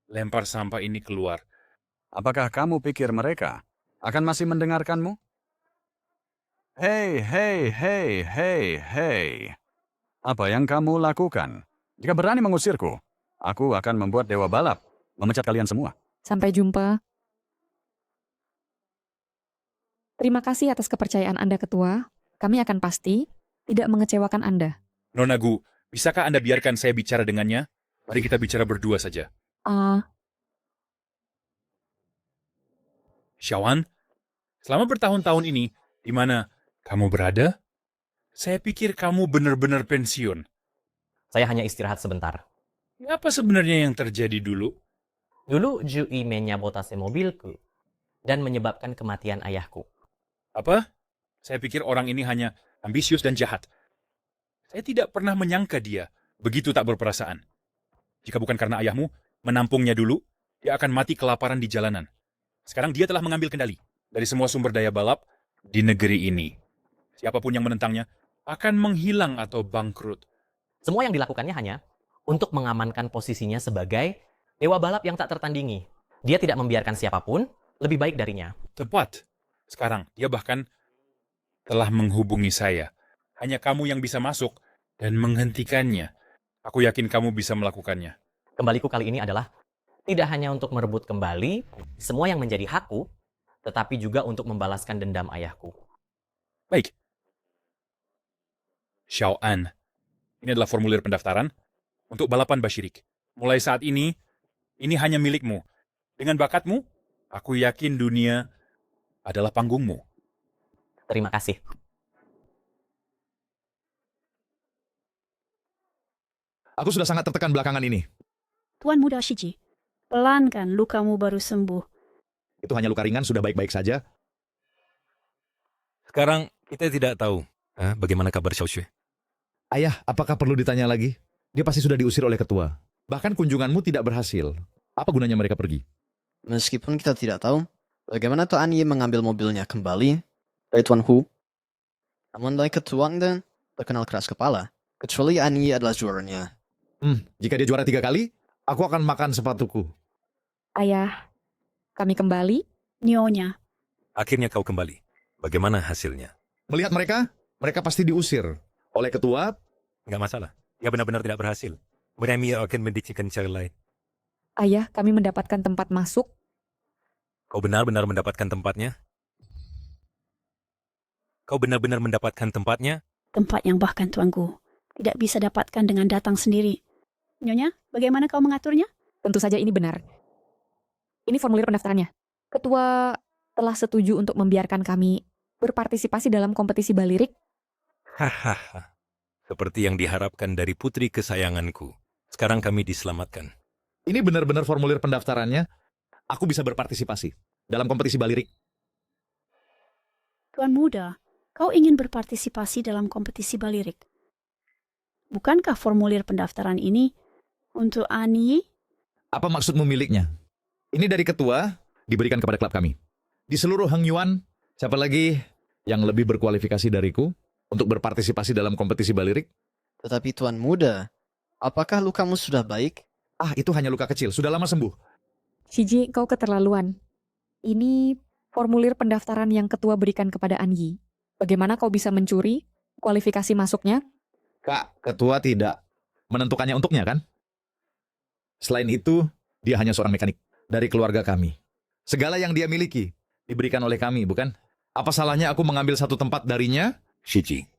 lempar sampah ini keluar. Apakah kamu pikir mereka akan masih mendengarkanmu? Hei, hei, hei, hei, hei. Apa yang kamu lakukan? Jika berani mengusirku, aku akan membuat Dewa Balap memecat kalian semua. Sampai jumpa. Terima kasih atas kepercayaan Anda, Ketua. Kami akan pasti tidak mengecewakan Anda. Nona Gu, bisakah Anda biarkan saya bicara dengannya? Mari kita bicara berdua saja. Xiaoan, selama bertahun-tahun ini, di mana kamu berada? Saya pikir kamu benar-benar pensiun. Saya hanya istirahat sebentar. Apa sebenarnya yang terjadi dulu? Dulu Jui menyabotase mobilku dan menyebabkan kematian ayahku. Apa? Saya pikir orang ini hanya ambisius dan jahat. Saya tidak pernah menyangka dia begitu tak berperasaan. Jika bukan karena ayahmu menampungnya dulu, dia akan mati kelaparan di jalanan. Sekarang dia telah mengambil kendali dari semua sumber daya balap di negeri ini. Siapapun yang menentangnya akan menghilang atau bangkrut. Semua yang dilakukannya hanya untuk mengamankan posisinya sebagai dewa balap yang tak tertandingi. Dia tidak membiarkan siapapun lebih baik darinya. Tepat. Sekarang, dia bahkan telah menghubungi saya. Hanya kamu yang bisa masuk dan menghentikannya. Aku yakin kamu bisa melakukannya. Kembaliku kali ini adalah tidak hanya untuk merebut kembali semua yang menjadi hakku, tetapi juga untuk membalaskan dendam ayahku. Baik. Xiaoan, ini adalah formulir pendaftaran untuk balapan Bashirik. Mulai saat ini hanya milikmu. Dengan bakatmu, aku yakin dunia adalah panggungmu. Terima kasih. Aku sudah sangat tertekan belakangan ini. Tuan Muda Shiji, pelan kan lukamu baru sembuh. Itu hanya luka ringan, sudah baik-baik saja. Sekarang kita tidak tahu bagaimana kabar Xiao Xue. Ayah, apakah perlu ditanya lagi? Dia pasti sudah diusir oleh ketua. Bahkan kunjunganmu tidak berhasil. Apa gunanya mereka pergi? Meskipun kita tidak tahu bagaimana Tuan Yi mengambil mobilnya kembali dari Tuan Hu, namun dari ketua Anda terkenal keras kepala, kecuali Anyi adalah juaranya. Jika dia juara 3 kali, aku akan makan sepatuku. Ayah, kami kembali. Nyonya. Akhirnya kau kembali. Bagaimana hasilnya? Melihat mereka pasti diusir oleh ketua. Nggak masalah. Dia benar-benar tidak berhasil. Berani akan mendiksikan cara lain. Ayah, kami mendapatkan tempat masuk. Kau benar-benar mendapatkan tempatnya? Kau benar-benar mendapatkan tempatnya? Tempat yang bahkan tuanku tidak bisa dapatkan dengan datang sendiri. Nyonya, bagaimana kau mengaturnya? Tentu saja ini benar. Ini formulir pendaftarannya. Ketua telah setuju untuk membiarkan kami berpartisipasi dalam kompetisi balirik. Hahaha. Seperti yang diharapkan dari putri kesayanganku. Sekarang kami diselamatkan. Ini benar-benar formulir pendaftarannya. Aku bisa berpartisipasi dalam kompetisi balirik. Tuan Muda, kau ingin berpartisipasi dalam kompetisi balirik. Bukankah formulir pendaftaran ini untuk Ani? Apa maksudmu miliknya? Ini dari ketua, diberikan kepada klub kami. Di seluruh Hengyuan, siapa lagi yang lebih berkualifikasi dariku untuk berpartisipasi dalam kompetisi balirik? Tetapi Tuan Muda, apakah lukamu sudah baik? Itu hanya luka kecil, sudah lama sembuh. Shiji, kau keterlaluan. Ini formulir pendaftaran yang ketua berikan kepada Anyi. Bagaimana kau bisa mencuri kualifikasi masuknya? Kak, ketua tidak menentukannya untuknya kan? Selain itu, dia hanya seorang mekanik dari keluarga kami. Segala yang dia miliki diberikan oleh kami, bukan? Apa salahnya aku mengambil satu tempat darinya? Shiji,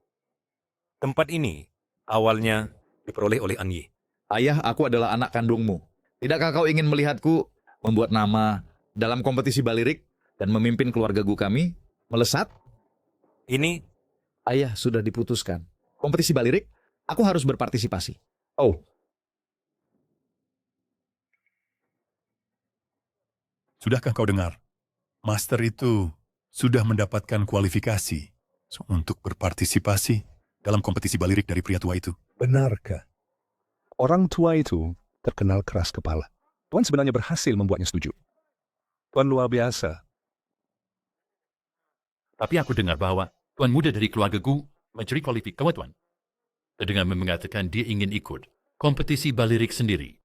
Tempat ini awalnya diperoleh oleh Anyi. Ayah, aku adalah anak kandungmu. Tidakkah kau ingin melihatku membuat nama dalam kompetisi balirik dan memimpin keluarga gu kami melesat? Ini, ayah, sudah diputuskan. Kompetisi balirik, aku harus berpartisipasi. Oh, Sudahkah kau dengar? Master itu sudah mendapatkan kualifikasi untuk berpartisipasi dalam kompetisi balirik dari pria tua itu. Benarkah? Orang tua itu terkenal keras kepala. Tuan sebenarnya berhasil membuatnya setuju. Tuan luar biasa. Tapi aku dengar bahwa tuan muda dari keluarga Gu mencuri kualifikasi tuan. Dengan mengatakan dia ingin ikut kompetisi balirik sendiri.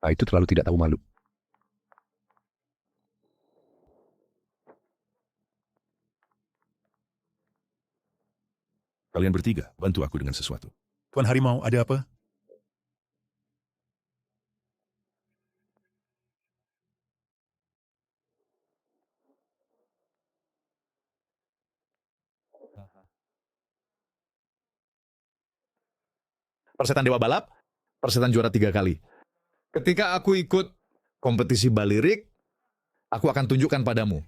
Itu terlalu tidak tahu malu. Kalian bertiga, bantu aku dengan sesuatu. Tuan Harimau, ada apa? persetan Dewa Balap, persetan juara 3 kali. Ketika aku ikut kompetisi balirik, aku akan tunjukkan padamu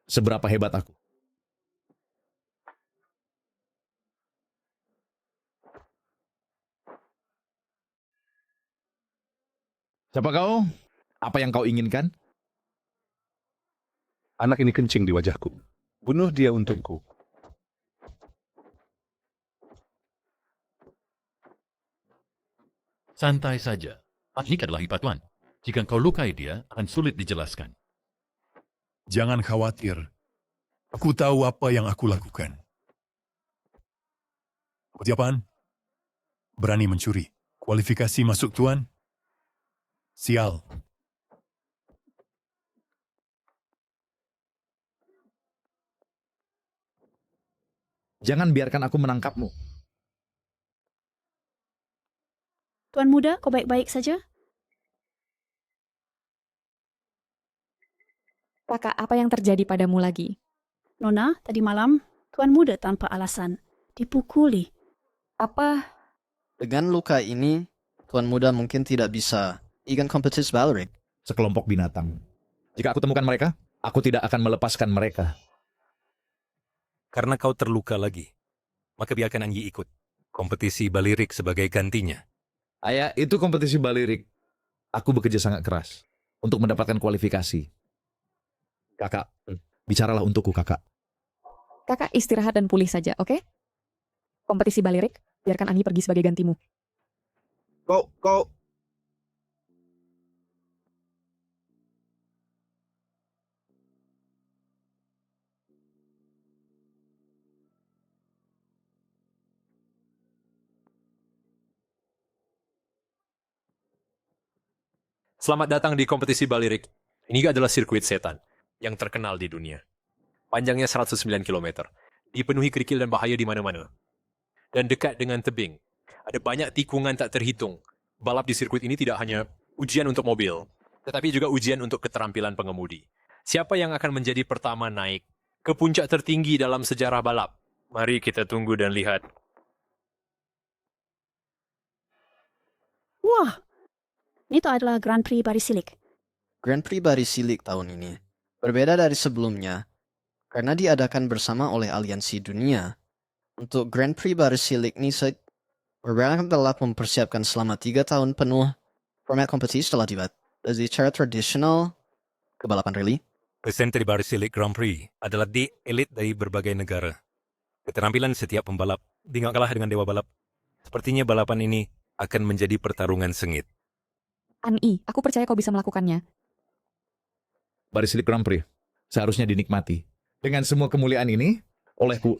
seberapa hebat aku. Siapa kau? Apa yang kau inginkan? Anak ini kencing di wajahku. Bunuh dia untukku. Santai saja. Ini adalah hebat tuan. Jika kau lukai dia, akan sulit dijelaskan. Jangan khawatir. Aku tahu apa yang aku lakukan. Seperti apaan? Berani mencuri. Kualifikasi masuk tuan? Sial. Jangan biarkan aku menangkapmu. Tuan muda, kau baik-baik saja? Kakak, apa yang terjadi padamu lagi? Nona, tadi malam, tuan muda tanpa alasan dipukuli. Apa? Dengan luka ini, tuan muda mungkin tidak bisa ikut kompetisi balirik. Sekelompok binatang. Jika aku temukan mereka, aku tidak akan melepaskan mereka. Karena kau terluka lagi, maka biarkan Anji ikut kompetisi balirik sebagai gantinya. Ayah, itu kompetisi balirik. Aku bekerja sangat keras untuk mendapatkan kualifikasi. Kakak, bicaralah untukku, kakak. Kakak istirahat dan pulih saja, oke? Kompetisi balirik, biarkan Anji pergi sebagai gantimu. Kau... Selamat datang di kompetisi balirik. Ini adalah sirkuit setan yang terkenal di dunia. Panjangnya 109 km, dipenuhi kerikil dan bahaya di mana-mana. Dan dekat dengan tebing, ada banyak tikungan tak terhitung. Balap di sirkuit ini tidak hanya ujian untuk mobil, tetapi juga ujian untuk keterampilan pengemudi. Siapa yang akan menjadi pertama naik ke puncak tertinggi dalam sejarah balap? Mari kita tunggu dan lihat. Wah, itu adalah Grand Prix Barisilik. Grand Prix Barisilik tahun ini berbeda dari sebelumnya karena diadakan bersama oleh Aliansi Dunia. Untuk Grand Prix Barisilik ini, mereka telah mempersiapkan selama 3 tahun penuh. Format kompetisi telah dibuat dari cara tradisional ke balapan rally. Presenter di Barisilik Grand Prix adalah elit dari berbagai negara. Keterampilan setiap pembalap tidak kalah dengan Dewa Balap. Sepertinya balapan ini akan menjadi pertarungan sengit. Ani, aku percaya kau bisa melakukannya. Barisilik Grand Prix seharusnya dinikmati. Dengan semua kemuliaan ini, olehku...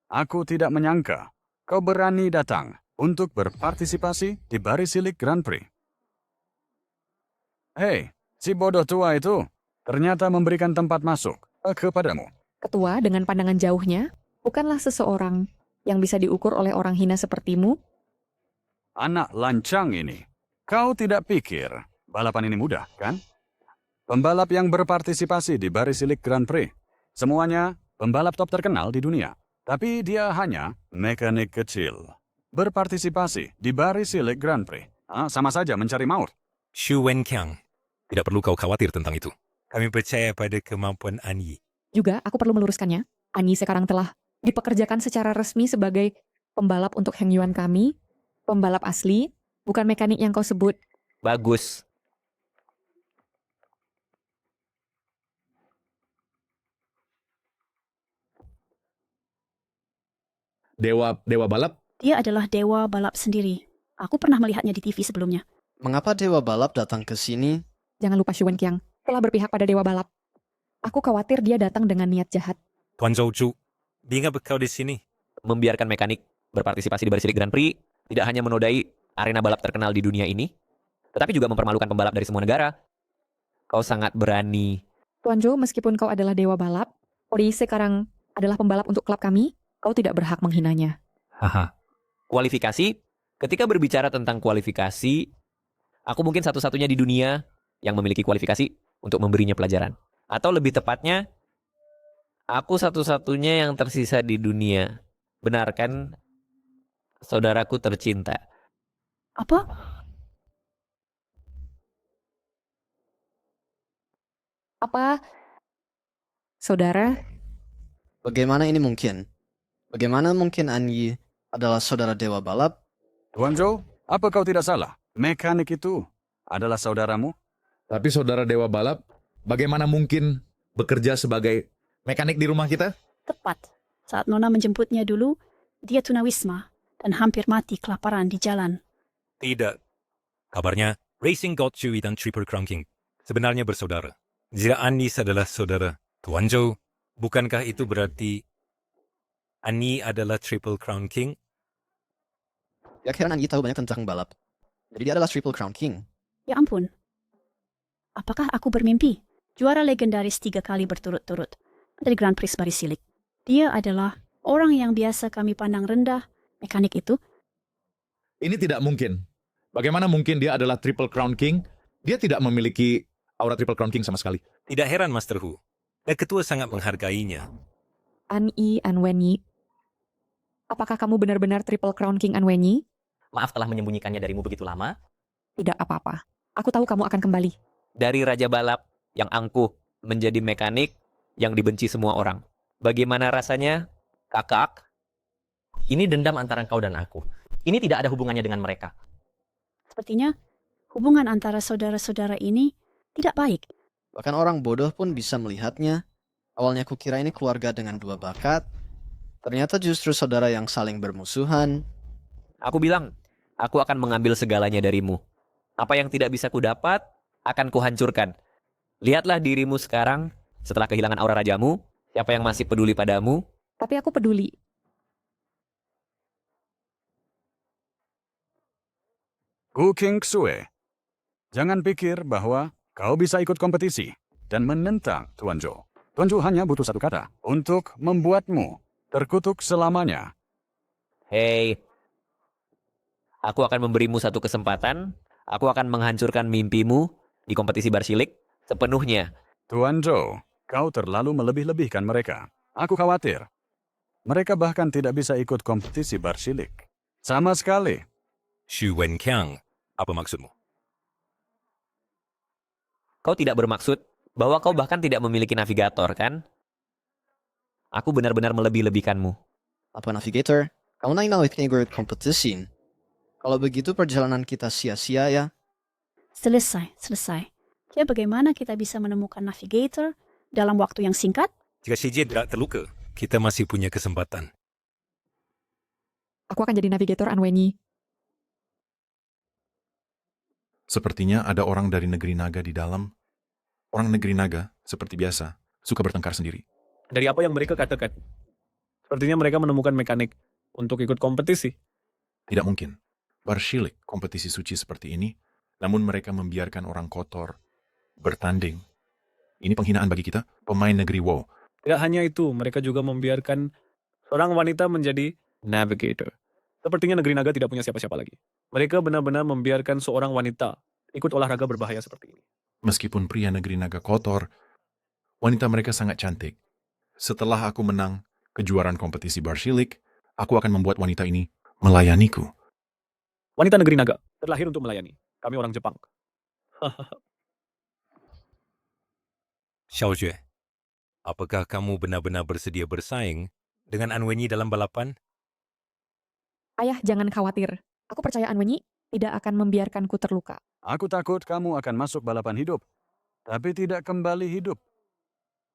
Aku tidak menyangka kau berani datang untuk berpartisipasi di Barisilik Grand Prix. Hei, si bodoh tua itu ternyata memberikan tempat masuk kepadamu. Ketua dengan pandangan jauhnya, bukanlah seseorang yang bisa diukur oleh orang hina sepertimu. Anak lancang ini, kau tidak pikir balapan ini mudah, kan? Pembalap yang berpartisipasi di Barisilik Grand Prix Semuanya pembalap top terkenal di dunia. Tapi dia hanya mekanik kecil. Berpartisipasi di Barisilik Grand Prix. Sama saja mencari maut. Xu Wenqiang, tidak perlu kau khawatir tentang itu. Kami percaya pada kemampuan Anyi. Juga aku perlu meluruskannya. Anyi sekarang telah dipekerjakan secara resmi sebagai pembalap untuk Heng Yuan kami. Pembalap asli, bukan mekanik yang kau sebut. Bagus. Dewa balap? Dia adalah dewa balap sendiri. Aku pernah melihatnya di TV sebelumnya. Mengapa Dewa Balap datang ke sini? Jangan lupa Xu Wenqiang telah berpihak pada Dewa Balap. Aku khawatir dia datang dengan niat jahat. Tuan Zhou, ingat kau di sini. Membiarkan mekanik berpartisipasi di Barisilik Grand Prix tidak hanya menodai arena balap terkenal di dunia ini, tetapi juga mempermalukan pembalap dari semua negara. Kau sangat berani. Tuan Zhou, meskipun kau adalah Dewa Balap, Ori sekarang adalah pembalap untuk klub kami, kau tidak berhak menghinanya. Haha. Kualifikasi, ketika berbicara tentang kualifikasi, aku mungkin satu-satunya di dunia yang memiliki kualifikasi untuk memberinya pelajaran. Atau lebih tepatnya, aku satu-satunya yang tersisa di dunia. Benar kan, saudaraku tercinta? Apa? Apa? Saudara? Bagaimana ini mungkin? Bagaimana mungkin Anyi adalah saudara Dewa Balap? Tuan Zhou, apa kau tidak salah? Mekanik itu adalah saudaramu? Tapi saudara Dewa Balap, bagaimana mungkin bekerja sebagai mekanik di rumah kita? Tepat. Saat Nona menjemputnya dulu, dia tunawisma dan hampir mati kelaparan di jalan. Tidak. Kabarnya, Racing God Chui dan Triple Crown King sebenarnya bersaudara. Jika Anis adalah saudara Tuan Zhou, bukankah itu berarti Ani adalah Triple Crown King? Ya kira Anyi tahu banyak tentang balap. Jadi dia adalah Triple Crown King. Ya ampun. Apakah aku bermimpi? Juara legendaris 3 kali berturut-turut dari Grand Prix Barisilik. Dia adalah orang yang biasa kami pandang rendah, mekanik itu. Ini tidak mungkin. Bagaimana mungkin dia adalah Triple Crown King? Dia tidak memiliki aura Triple Crown King sama sekali. Tidak heran, Master Hu. Dan ketua sangat menghargainya. Anwenyi. Apakah kamu benar-benar Triple Crown King Anwenyi? Maaf telah menyembunyikannya darimu begitu lama. Tidak apa-apa. Aku tahu kamu akan kembali. Dari Raja Balap yang angkuh menjadi mekanik yang dibenci semua orang. Bagaimana rasanya, kakak? Ini dendam antara kau dan aku. Ini tidak ada hubungannya dengan mereka. Sepertinya hubungan antara saudara-saudara ini tidak baik. Bahkan orang bodoh pun bisa melihatnya. Awalnya kukira ini keluarga dengan 2 bakat. Ternyata justru saudara yang saling bermusuhan. Aku bilang, aku akan mengambil segalanya darimu. Apa yang tidak bisa kudapat, akan kuhancurkan. Lihatlah dirimu sekarang, setelah kehilangan aura rajamu, siapa yang masih peduli padamu? Tapi aku peduli. Gu King Xue, jangan pikir bahwa kau bisa ikut kompetisi dan menentang Tuan Zhou. Tuan Zhou hanya butuh satu kata untuk membuatmu terkutuk selamanya. Hei, aku akan memberimu satu kesempatan. Aku akan menghancurkan mimpimu di kompetisi Barsilik sepenuhnya. Tuan Zhou, kau terlalu melebih-lebihkan mereka. Aku khawatir. Mereka bahkan tidak bisa ikut kompetisi Barsilik. Sama sekali. Xu Wenqiang, apa maksudmu? Kau tidak bermaksud bahwa kau bahkan tidak memiliki navigator, kan? Aku benar-benar melebih-lebihkanmu. Apa navigator? Kamu nanya ikut kompetisi. Kalau begitu perjalanan kita sia-sia ya. Selesai. Ya bagaimana kita bisa menemukan navigator dalam waktu yang singkat? Jika CJ tidak terluka, kita masih punya kesempatan. Aku akan jadi navigator Anwenyi. Sepertinya ada orang dari negeri naga di dalam. Orang negeri naga, seperti biasa, suka bertengkar sendiri. Dari apa yang mereka katakan? Sepertinya mereka menemukan mekanik untuk ikut kompetisi. Tidak mungkin. Barsilik, kompetisi suci seperti ini, namun mereka membiarkan orang kotor bertanding. Ini penghinaan bagi kita, pemain negeri WoW. Tidak hanya itu, mereka juga membiarkan seorang wanita menjadi navigator. Sepertinya negeri naga tidak punya siapa-siapa lagi. Mereka benar-benar membiarkan seorang wanita ikut olahraga berbahaya seperti ini. Meskipun pria negeri naga kotor, wanita mereka sangat cantik. Setelah aku menang kejuaraan kompetisi Barshilik, aku akan membuat wanita ini melayaniku. Wanita negeri naga, terlahir untuk melayani. Kami orang Jepang. Xiaojue, apakah kamu benar-benar bersedia bersaing dengan Anwenyi dalam balapan? Ayah, jangan khawatir. Aku percaya Anwenyi tidak akan membiarkanku terluka. Aku takut kamu akan masuk balapan hidup, tapi tidak kembali hidup.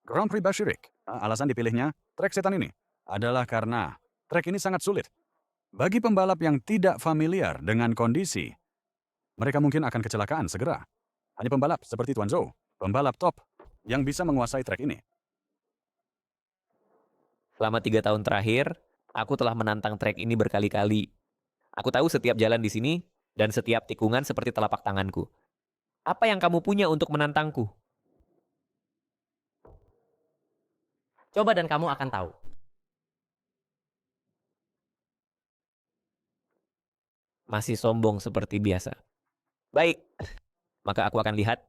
Grand Prix Bashirik, alasan dipilihnya trek setan ini adalah karena trek ini sangat sulit. Bagi pembalap yang tidak familiar dengan kondisi, mereka mungkin akan kecelakaan segera. Hanya pembalap seperti Tuan Zhou, pembalap top, yang bisa menguasai trek ini. Selama 3 tahun terakhir, aku telah menantang trek ini berkali-kali. Aku tahu setiap jalan di sini dan setiap tikungan seperti telapak tanganku. Apa yang kamu punya untuk menantangku? Coba dan kamu akan tahu. Masih sombong seperti biasa. Baik, maka aku akan lihat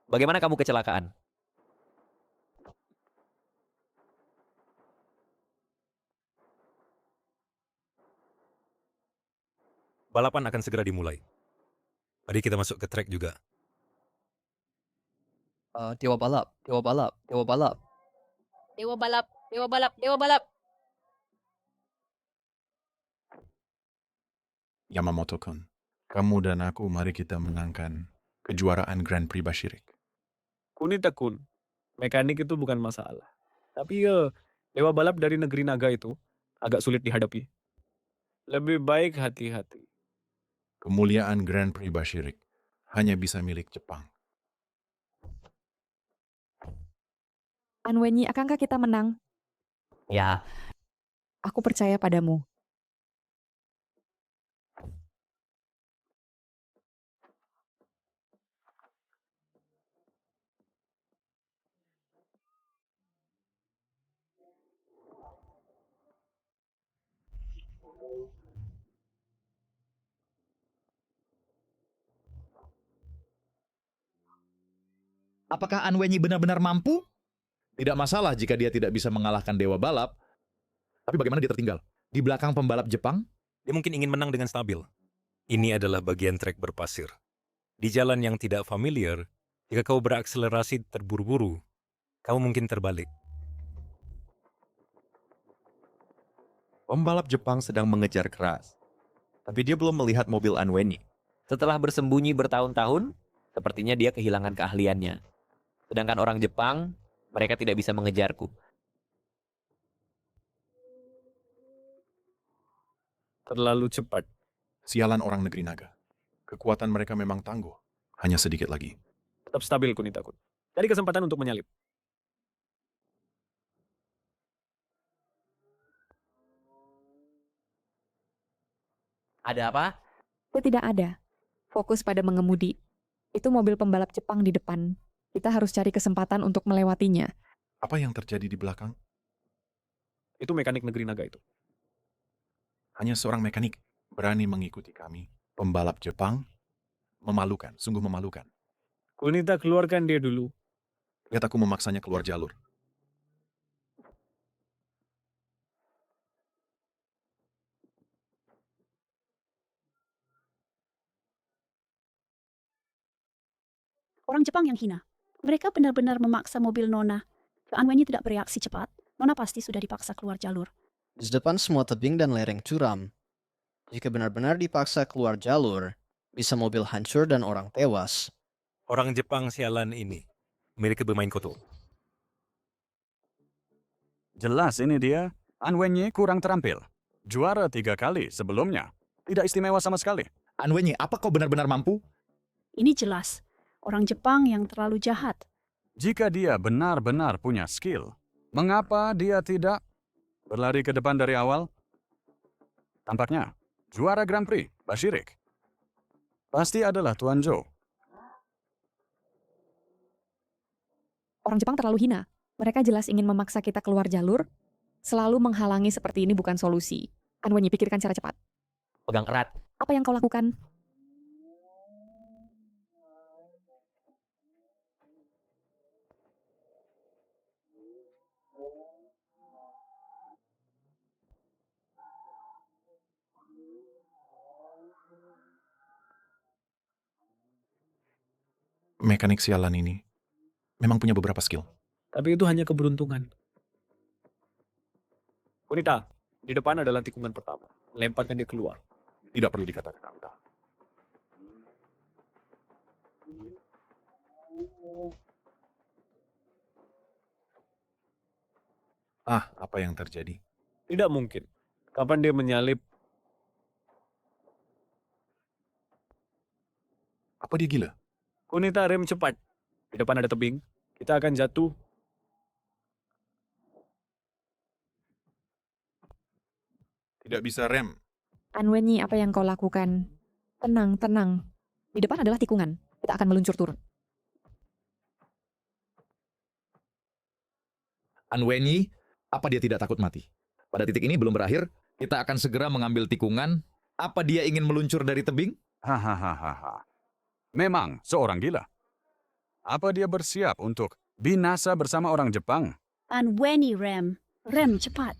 bagaimana kamu kecelakaan. Balapan akan segera dimulai. Mari kita masuk ke trek juga. Dewa balap, dewa balap, dewa balap. Dewa balap, dewa balap, dewa balap. Yamamoto-kun, kamu dan aku mari kita menangkan kejuaraan Grand Prix Bashirik. Kunita-kun, mekanik itu bukan masalah. Tapi ya, dewa balap dari negeri naga itu agak sulit dihadapi. Lebih baik hati-hati. Kemuliaan Grand Prix Bashirik hanya bisa milik Jepang. Anwenyi, akankah kita menang? Ya, Aku percaya padamu. Apakah Anwenyi benar-benar mampu? Tidak masalah jika dia tidak bisa mengalahkan Dewa Balap. Tapi bagaimana dia tertinggal? Di belakang pembalap Jepang? Dia mungkin ingin menang dengan stabil. Ini adalah bagian trek berpasir. Di jalan yang tidak familiar, jika kau berakselerasi terburu-buru, kamu mungkin terbalik. Pembalap Jepang sedang mengejar keras. Tapi dia belum melihat mobil Anwenyi. Setelah bersembunyi bertahun-tahun, sepertinya dia kehilangan keahliannya. Sedangkan orang Jepang, mereka tidak bisa mengejarku. Terlalu cepat. Sialan orang negeri naga. Kekuatan mereka memang tangguh. Hanya sedikit lagi. Tetap stabil, Kunita-kun. Cari kesempatan untuk menyalip. ada apa? Tidak ada. Fokus pada mengemudi. Itu mobil pembalap Jepang di depan. Kita harus cari kesempatan untuk melewatinya. Apa yang terjadi di belakang? Itu mekanik negeri naga itu. Hanya seorang mekanik berani mengikuti kami. Pembalap Jepang. Memalukan, sungguh memalukan. Kunita, keluarkan dia dulu. Lihat aku memaksanya keluar jalur. Orang Jepang yang hina. Mereka benar-benar memaksa mobil Nona. Kalau Anwenyi tidak bereaksi cepat, Nona pasti sudah dipaksa keluar jalur. Di depan semua tebing dan lereng curam. Jika benar-benar dipaksa keluar jalur, bisa mobil hancur dan orang tewas. Orang Jepang sialan ini, mereka bermain kotor. Jelas ini dia, Anwenyi kurang terampil. Juara 3 kali sebelumnya. Tidak istimewa sama sekali. Anwenyi, apa kau benar-benar mampu? Ini jelas. Orang Jepang yang terlalu jahat. Jika dia benar-benar punya skill, mengapa dia tidak berlari ke depan dari awal? Tampaknya, juara Grand Prix, Bashirik, pasti adalah Tuan Zhou. Orang Jepang terlalu hina. Mereka jelas ingin memaksa kita keluar jalur. Selalu menghalangi seperti ini bukan solusi. Anwenyi, pikirkan cara cepat. Pegang erat. Apa yang kau lakukan? Mekanik sialan ini memang punya beberapa skill. Tapi itu hanya keberuntungan. Wanita, di depan adalah tikungan pertama. Lemparkan dia keluar. Tidak perlu dikatakan Anda. Apa yang terjadi? Tidak mungkin. Kapan dia menyalip? Apa dia gila? Kunita, rem cepat. Di depan ada tebing. Kita akan jatuh. Tidak bisa rem. Anwenyi, apa yang kau lakukan? Tenang, tenang. Di depan adalah tikungan. Kita akan meluncur turun. Anwenyi, apa dia tidak takut mati? Pada titik ini belum berakhir, kita akan segera mengambil tikungan. Apa dia ingin meluncur dari tebing? Hahaha. Memang seorang gila. Apa dia bersiap untuk binasa bersama orang Jepang? Anwenyi rem. Rem cepat.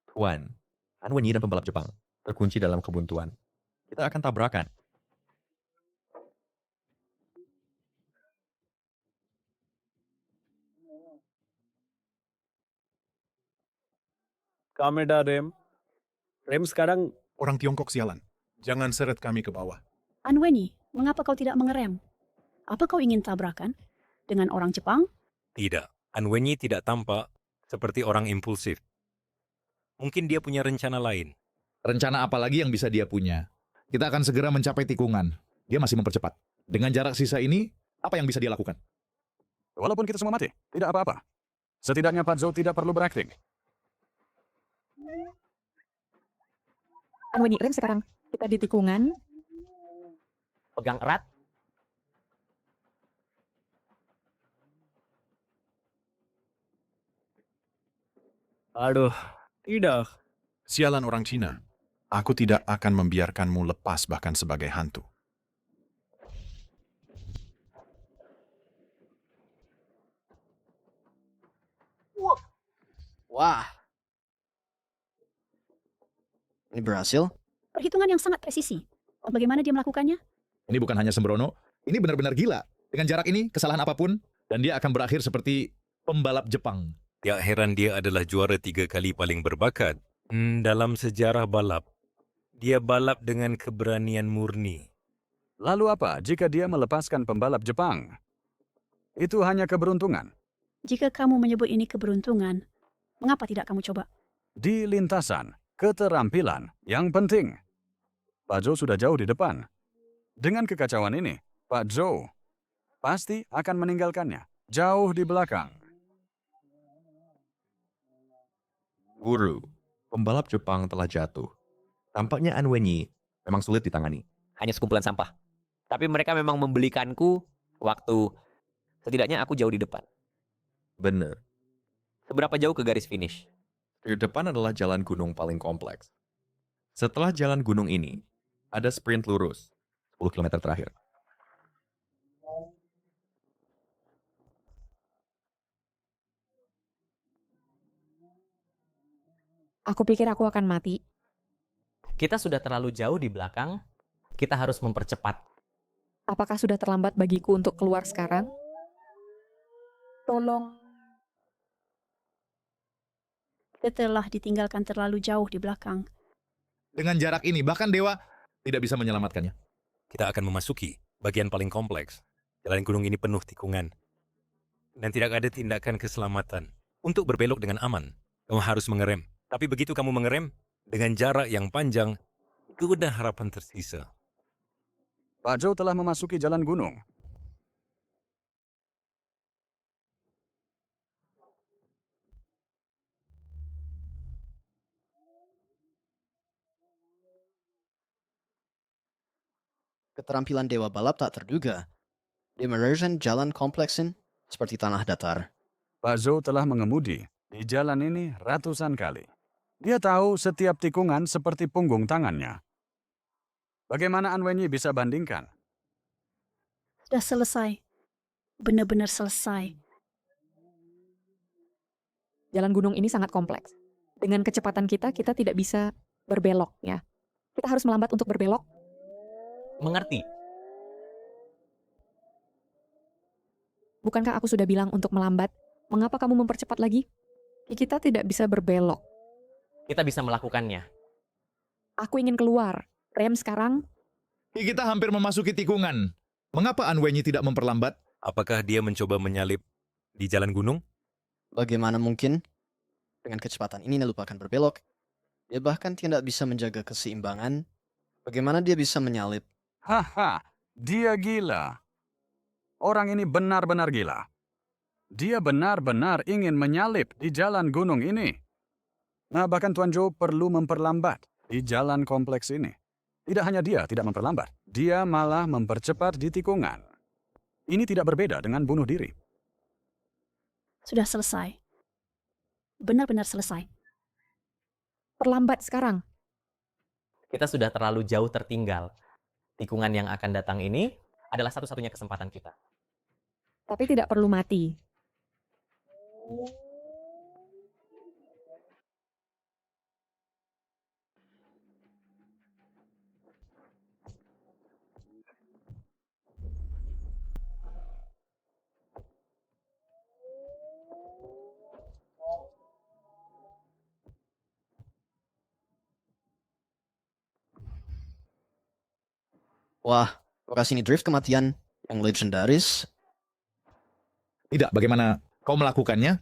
Tuan, Anwenyi dan pembalap Jepang terkunci dalam kebuntuan. Kita akan tabrakan. Kameda rem. Rem sekarang. Orang Tiongkok sialan. Jangan seret kami ke bawah. Anwenyi, mengapa kau tidak mengerem? Apa kau ingin tabrakan dengan orang Jepang? Tidak, Anwenyi tidak tampak seperti orang impulsif. Mungkin dia punya rencana lain. Rencana apa lagi yang bisa dia punya? Kita akan segera mencapai tikungan. Dia masih mempercepat. Dengan jarak sisa ini, apa yang bisa dia lakukan? Walaupun kita semua mati, tidak apa-apa. Setidaknya Pak Zhou tidak perlu berakting. Anwenyi, rem sekarang. Kita di tikungan. Pegang erat. Aduh, tidak. Sialan orang Cina. Aku tidak akan membiarkanmu lepas bahkan sebagai hantu. Wah. Ini berhasil? Perhitungan yang sangat presisi. Bagaimana dia melakukannya? Ini bukan hanya sembrono, ini benar-benar gila. Dengan jarak ini, kesalahan apapun, dan dia akan berakhir seperti pembalap Jepang. Tidak heran dia adalah juara 3 kali paling berbakat dalam sejarah balap. Dia balap dengan keberanian murni. Lalu apa jika dia melepaskan pembalap Jepang? Itu hanya keberuntungan. Jika kamu menyebut ini keberuntungan, mengapa tidak kamu coba? Di lintasan, keterampilan yang penting. Pak Zhou sudah jauh di depan. Dengan kekacauan ini, Pak Zhou pasti akan meninggalkannya jauh di belakang. Guru, pembalap Jepang telah jatuh. Tampaknya Anwenyi memang sulit ditangani. Hanya sekumpulan sampah. Tapi mereka memang membelikanku waktu setidaknya aku jauh di depan. Benar. Seberapa jauh ke garis finish? Di depan adalah jalan gunung paling kompleks. Setelah jalan gunung ini, ada sprint lurus 10 km terakhir. Aku pikir aku akan mati. Kita sudah terlalu jauh di belakang, kita harus mempercepat. Apakah sudah terlambat bagiku untuk keluar sekarang? Tolong. Kita telah ditinggalkan terlalu jauh di belakang. Dengan jarak ini, bahkan Dewa tidak bisa menyelamatkannya. Kita akan memasuki bagian paling kompleks. Jalan gunung ini penuh tikungan. Dan tidak ada tindakan keselamatan. Untuk berbelok dengan aman, kamu harus mengerem. Tapi begitu kamu mengerem, dengan jarak yang panjang, itu udah harapan tersisa. Pak Zhou telah memasuki jalan gunung. Keterampilan dewa balap tak terduga. Dia menerjun jalan kompleksin seperti tanah datar. Pak Zhou telah mengemudi di jalan ini ratusan kali. Dia tahu setiap tikungan seperti punggung tangannya. Bagaimana Anwenyi bisa bandingkan? Sudah selesai. Benar-benar selesai. Jalan gunung ini sangat kompleks. Dengan kecepatan kita tidak bisa berbelok ya. Kita harus melambat untuk berbelok. Mengerti? Bukankah aku sudah bilang untuk melambat? Mengapa kamu mempercepat lagi? Kita tidak bisa berbelok. Kita bisa melakukannya. Aku ingin keluar. Rem sekarang. Kita hampir memasuki tikungan. Mengapa Anwenyi tidak memperlambat? Apakah dia mencoba menyalip di jalan gunung? Bagaimana mungkin? Dengan kecepatan ini lupakan berbelok. Dia bahkan tidak bisa menjaga keseimbangan. Bagaimana dia bisa menyalip? Haha, dia gila. Orang ini benar-benar gila. Dia benar-benar ingin menyalip di jalan gunung ini. Nah, bahkan Tuan Joe perlu memperlambat di jalan kompleks ini. Tidak hanya dia tidak memperlambat, dia malah mempercepat di tikungan. Ini tidak berbeda dengan bunuh diri. Sudah selesai. Benar-benar selesai. Perlambat sekarang. Kita sudah terlalu jauh tertinggal. Tikungan yang akan datang ini adalah satu-satunya kesempatan kita. Tapi tidak perlu mati. Wah, lokasi ini drift kematian yang legendaris. Tidak, bagaimana kau melakukannya?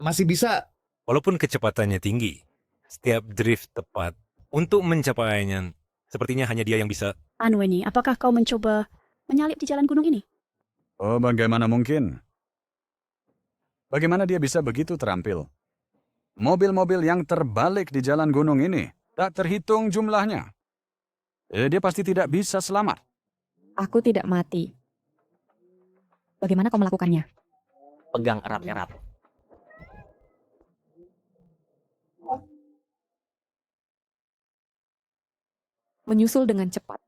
Masih bisa. Walaupun kecepatannya tinggi, setiap drift tepat untuk mencapainya, sepertinya hanya dia yang bisa. Anwenyi, apakah kau mencoba menyalip di jalan gunung ini? Oh, bagaimana mungkin? Bagaimana dia bisa begitu terampil? Mobil-mobil yang terbalik di jalan gunung ini tak terhitung jumlahnya. Dia pasti tidak bisa selamat. Aku tidak mati. Bagaimana kau melakukannya? Pegang erat-erat. Menyusul dengan cepat.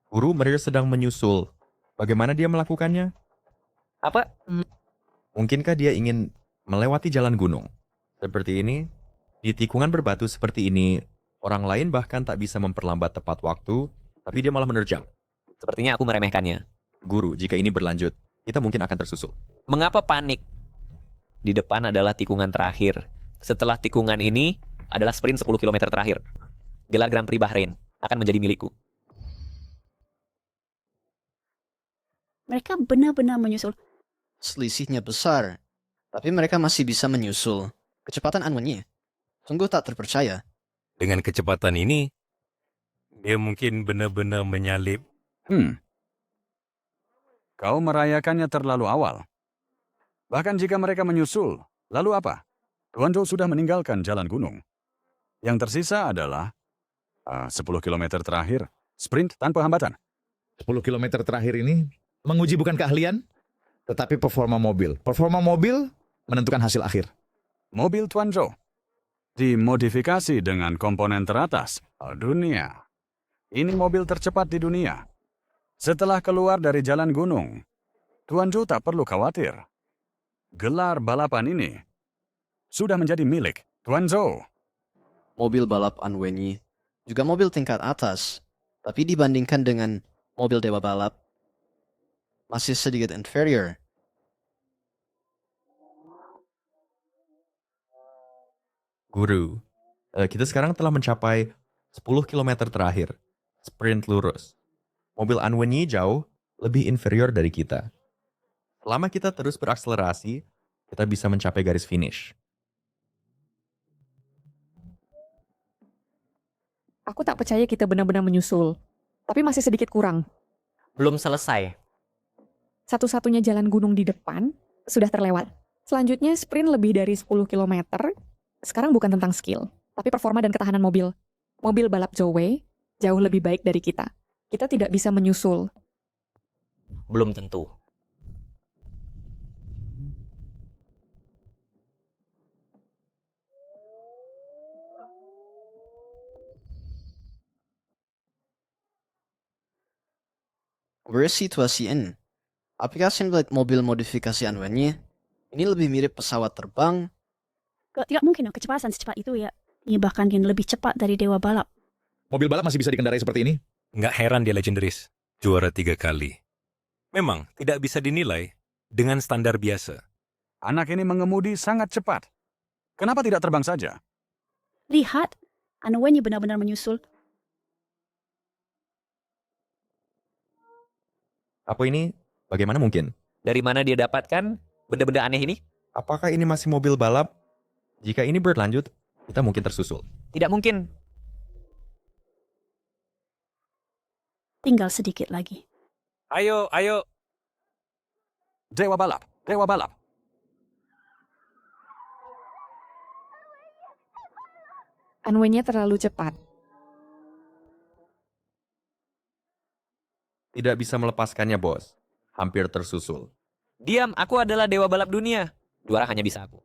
Guru, mereka sedang menyusul. Bagaimana dia melakukannya? Apa? Mungkinkah dia ingin melewati jalan gunung? Seperti ini, di tikungan berbatu seperti ini, orang lain bahkan tak bisa memperlambat tepat waktu, tapi dia malah menerjang. Sepertinya aku meremehkannya. Guru, jika ini berlanjut, kita mungkin akan tersusul. Mengapa panik? Di depan adalah tikungan terakhir. Setelah tikungan ini adalah sprint 10 km terakhir. Gelar Grand Prix Bahrain akan menjadi milikku. Mereka benar-benar menyusul. Selisihnya besar, tapi mereka masih bisa menyusul. Kecepatan Anwenyi sungguh tak terpercaya. Dengan kecepatan ini, dia mungkin benar-benar menyalip. Kau merayakannya terlalu awal. Bahkan jika mereka menyusul, lalu apa? Tuan Joe sudah meninggalkan jalan gunung. Yang tersisa adalah 10 km terakhir, sprint tanpa hambatan. 10 km terakhir ini menguji bukan keahlian, tetapi performa mobil. Performa mobil menentukan hasil akhir. Mobil Tuan Joe dimodifikasi dengan komponen teratas dunia. Ini mobil tercepat di dunia. Setelah keluar dari jalan gunung, Tuan Joe tak perlu khawatir. Gelar balapan ini sudah menjadi milik Tuan Joe. Mobil balap Anwenyi juga mobil tingkat atas, tapi dibandingkan dengan mobil dewa balap, masih sedikit inferior. Guru, kita sekarang telah mencapai 10 km terakhir, sprint lurus. Mobil Anwenyi jauh lebih inferior dari kita. Selama kita terus berakselerasi, kita bisa mencapai garis finish. Aku tak percaya kita benar-benar menyusul. Tapi masih sedikit kurang. Belum selesai. Satu-satunya jalan gunung di depan sudah terlewat. Selanjutnya sprint lebih dari 10 km. Sekarang bukan tentang skill, tapi performa dan ketahanan mobil. Mobil balap Joe jauh lebih baik dari kita. Kita tidak bisa menyusul. Belum tentu. Whereas situasi ini, aplikasi buat mobil modifikasi Anwenyi, ini lebih mirip pesawat terbang. Tidak mungkin kecepatan secepat itu ya. Ini bahkan lebih cepat dari dewa balap. Mobil balap masih bisa dikendarai seperti ini? Nggak heran dia legendaris, juara 3 kali. Memang tidak bisa dinilai dengan standar biasa. Anak ini mengemudi sangat cepat. Kenapa tidak terbang saja? Lihat, Anwenyi benar-benar menyusul. Apa ini? Bagaimana mungkin? Dari mana dia dapatkan benda-benda aneh ini? Apakah ini masih mobil balap? Jika ini berlanjut, kita mungkin tersusul. Tidak mungkin. Tinggal sedikit lagi. Ayo, ayo. Dewa balap, dewa balap. Anwennya terlalu cepat. Tidak bisa melepaskannya, bos. Hampir tersusul. Diam, aku adalah dewa balap dunia. Juara hanya bisa aku.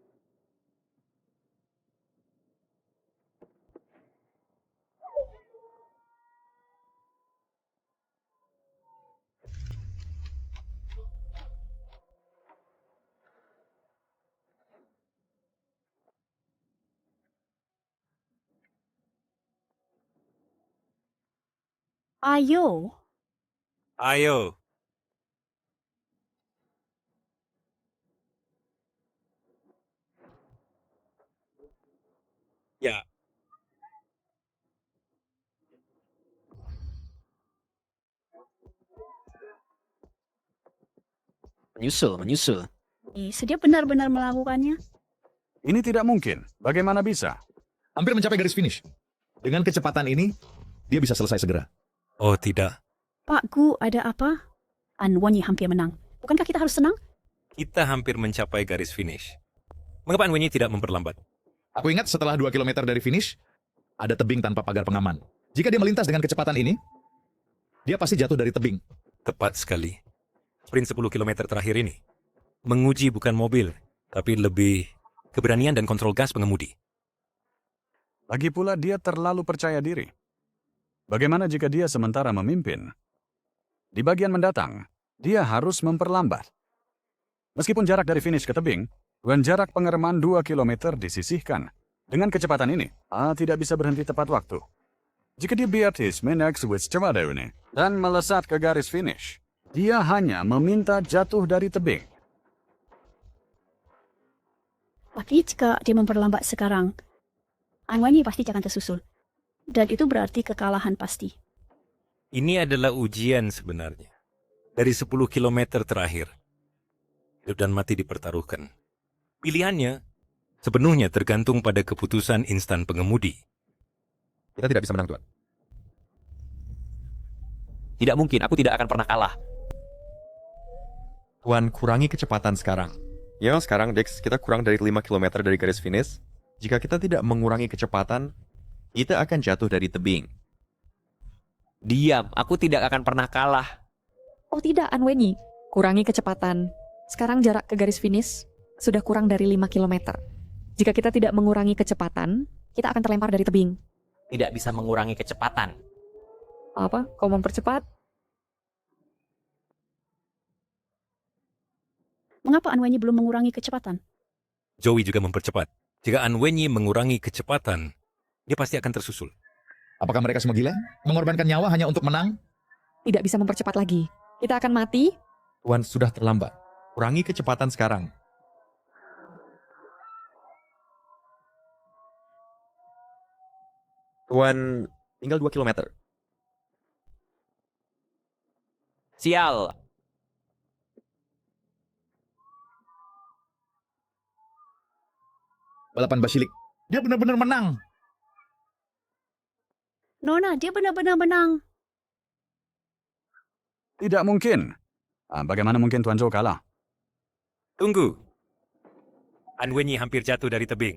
Ayo. Ayo. Ya. Menyusul. Dia benar-benar melakukannya. Ini tidak mungkin. Bagaimana bisa? Hampir mencapai garis finish. Dengan kecepatan ini, dia bisa selesai segera. Oh tidak, Pak Gu, ada apa? Anwenyi hampir menang. Bukankah kita harus senang? kita hampir mencapai garis finish. Mengapa Anwenyi tidak memperlambat? Aku ingat setelah 2 kilometer dari finish, ada tebing tanpa pagar pengaman. Jika dia melintas dengan kecepatan ini, dia pasti jatuh dari tebing. Tepat sekali. Sprint 10 km terakhir ini menguji bukan mobil, tapi lebih keberanian dan kontrol gas pengemudi. Lagi pula dia terlalu percaya diri. Bagaimana jika dia sementara memimpin? Di bagian mendatang, dia harus memperlambat. Meskipun jarak dari finish ke tebing, dengan jarak pengereman 2 km disisihkan. Dengan kecepatan ini, tidak bisa berhenti tepat waktu. Jika dia Beatrice menak switch cepat ini dan melesat ke garis finish, dia hanya meminta jatuh dari tebing. Tapi jika dia memperlambat sekarang, Anwenyi pasti akan tersusul. Dan itu berarti kekalahan pasti. Ini adalah ujian sebenarnya. Dari 10 km terakhir, hidup dan mati dipertaruhkan. Pilihannya sepenuhnya tergantung pada keputusan instan pengemudi. Kita tidak bisa menang, Tuan. Tidak mungkin, aku tidak akan pernah kalah. Tuan, kurangi kecepatan sekarang. Ya, sekarang Dex, kita kurang dari 5 km dari garis finish. Jika kita tidak mengurangi kecepatan, kita akan jatuh dari tebing. Diam, aku tidak akan pernah kalah. Oh tidak, Anwenyi. Kurangi kecepatan. Sekarang jarak ke garis finish sudah kurang dari 5 km. Jika kita tidak mengurangi kecepatan, kita akan terlempar dari tebing. Tidak bisa mengurangi kecepatan. Apa? Kau mempercepat? Mengapa Anwenyi belum mengurangi kecepatan? Joey juga mempercepat. Jika Anwenyi mengurangi kecepatan, dia pasti akan tersusul. Apakah mereka semua gila? Mengorbankan nyawa hanya untuk menang? Tidak bisa mempercepat lagi. Kita akan mati. Tuan, sudah terlambat. Kurangi kecepatan sekarang. Tuan, tinggal 2 km. Sial. Balapan Basilik. Dia benar-benar menang. Nona, dia benar-benar menang. Tidak mungkin. Bagaimana mungkin Tuan Zhou kalah? Tunggu. Anwenyi hampir jatuh dari tebing.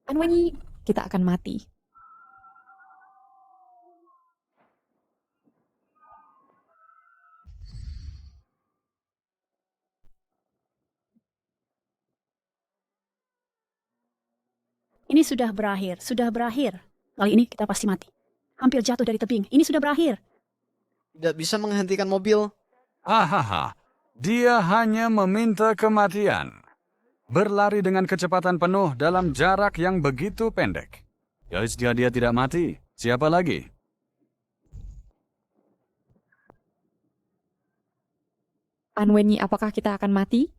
Anwenyi, kita akan mati. Ini sudah berakhir, sudah berakhir. Kali ini kita pasti mati. Hampir jatuh dari tebing. Ini sudah berakhir. Tidak bisa menghentikan mobil. Hahaha, dia hanya meminta kematian. Berlari dengan kecepatan penuh dalam jarak yang begitu pendek. Jika dia tidak mati, siapa lagi? Anwenyi, apakah kita akan mati?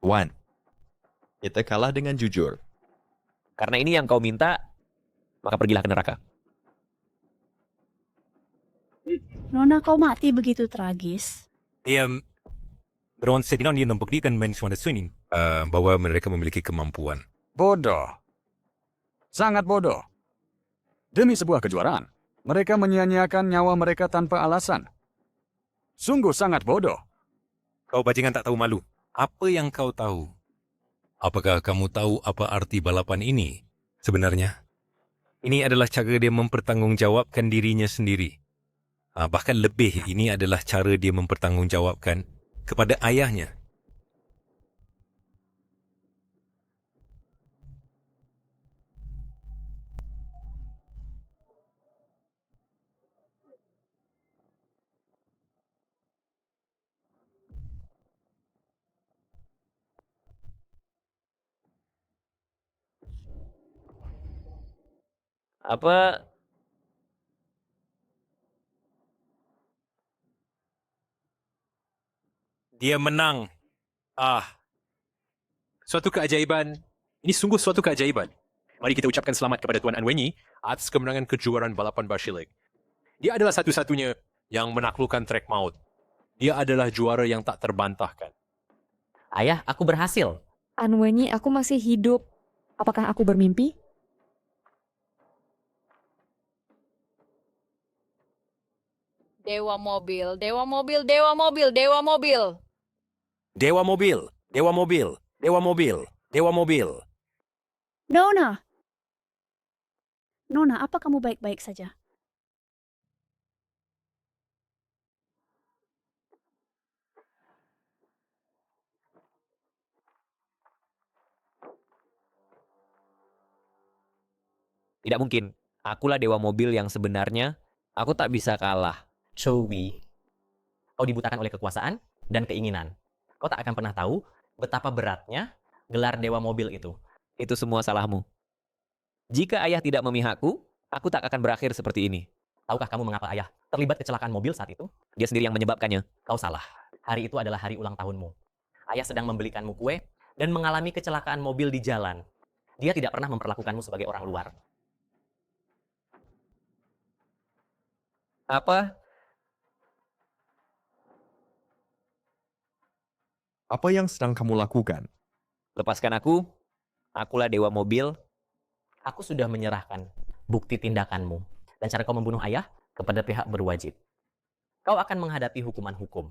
Tuan, kita kalah dengan jujur. Karena ini yang kau minta, maka pergilah ke neraka. Nona, kau mati begitu tragis. Beron sedang dia membuktikan mensuana swing bahwa mereka memiliki kemampuan. Bodoh. Sangat bodoh. Demi sebuah kejuaraan, mereka menyia-nyiakan nyawa mereka tanpa alasan. Sungguh sangat bodoh. Kau bajingan tak tahu malu. Apa yang kau tahu? Apakah kamu tahu apa arti balapan ini sebenarnya? Ini adalah cara dia mempertanggungjawabkan dirinya sendiri. Bahkan lebih, ini adalah cara dia mempertanggungjawabkan kepada ayahnya. Apa Dia menang. Suatu keajaiban. Ini sungguh suatu keajaiban. Mari kita ucapkan selamat kepada Tuan Anwenyi atas kemenangan kejuaraan balapan Bashilik. Dia adalah satu-satunya yang menaklukkan trek maut. Dia adalah juara yang tak terbantahkan. Ayah, aku berhasil. Anwenyi, aku masih hidup. Apakah aku bermimpi? Dewa mobil, dewa mobil, dewa mobil, dewa mobil. Dewa mobil, dewa mobil, dewa mobil, dewa mobil. Nona! Nona, apa kamu baik-baik saja? tidak mungkin. Akulah dewa mobil yang sebenarnya. Aku tak bisa kalah. Joey, kau dibutakan oleh kekuasaan dan keinginan. Kau tak akan pernah tahu betapa beratnya gelar dewa mobil itu. Itu semua salahmu. Jika ayah tidak memihakku, aku tak akan berakhir seperti ini. Tahukah kamu mengapa ayah terlibat kecelakaan mobil saat itu? Dia sendiri yang menyebabkannya. Kau salah. Hari itu adalah hari ulang tahunmu. Ayah sedang membelikanmu kue dan mengalami kecelakaan mobil di jalan. Dia tidak pernah memperlakukanmu sebagai orang luar. Apa? Apa yang sedang kamu lakukan? Lepaskan aku. Akulah dewa mobil. Aku sudah menyerahkan bukti tindakanmu dan cara kau membunuh ayah kepada pihak berwajib. Kau akan menghadapi hukuman hukum.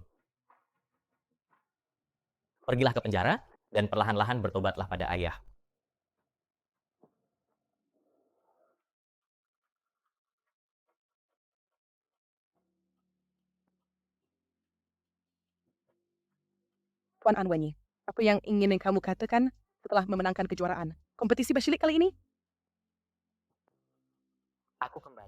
Pergilah ke penjara dan perlahan-lahan bertobatlah pada ayah. Tuan Anwenyi, apa yang ingin kamu katakan setelah memenangkan kejuaraan kompetisi Bashilik kali ini? Aku kembali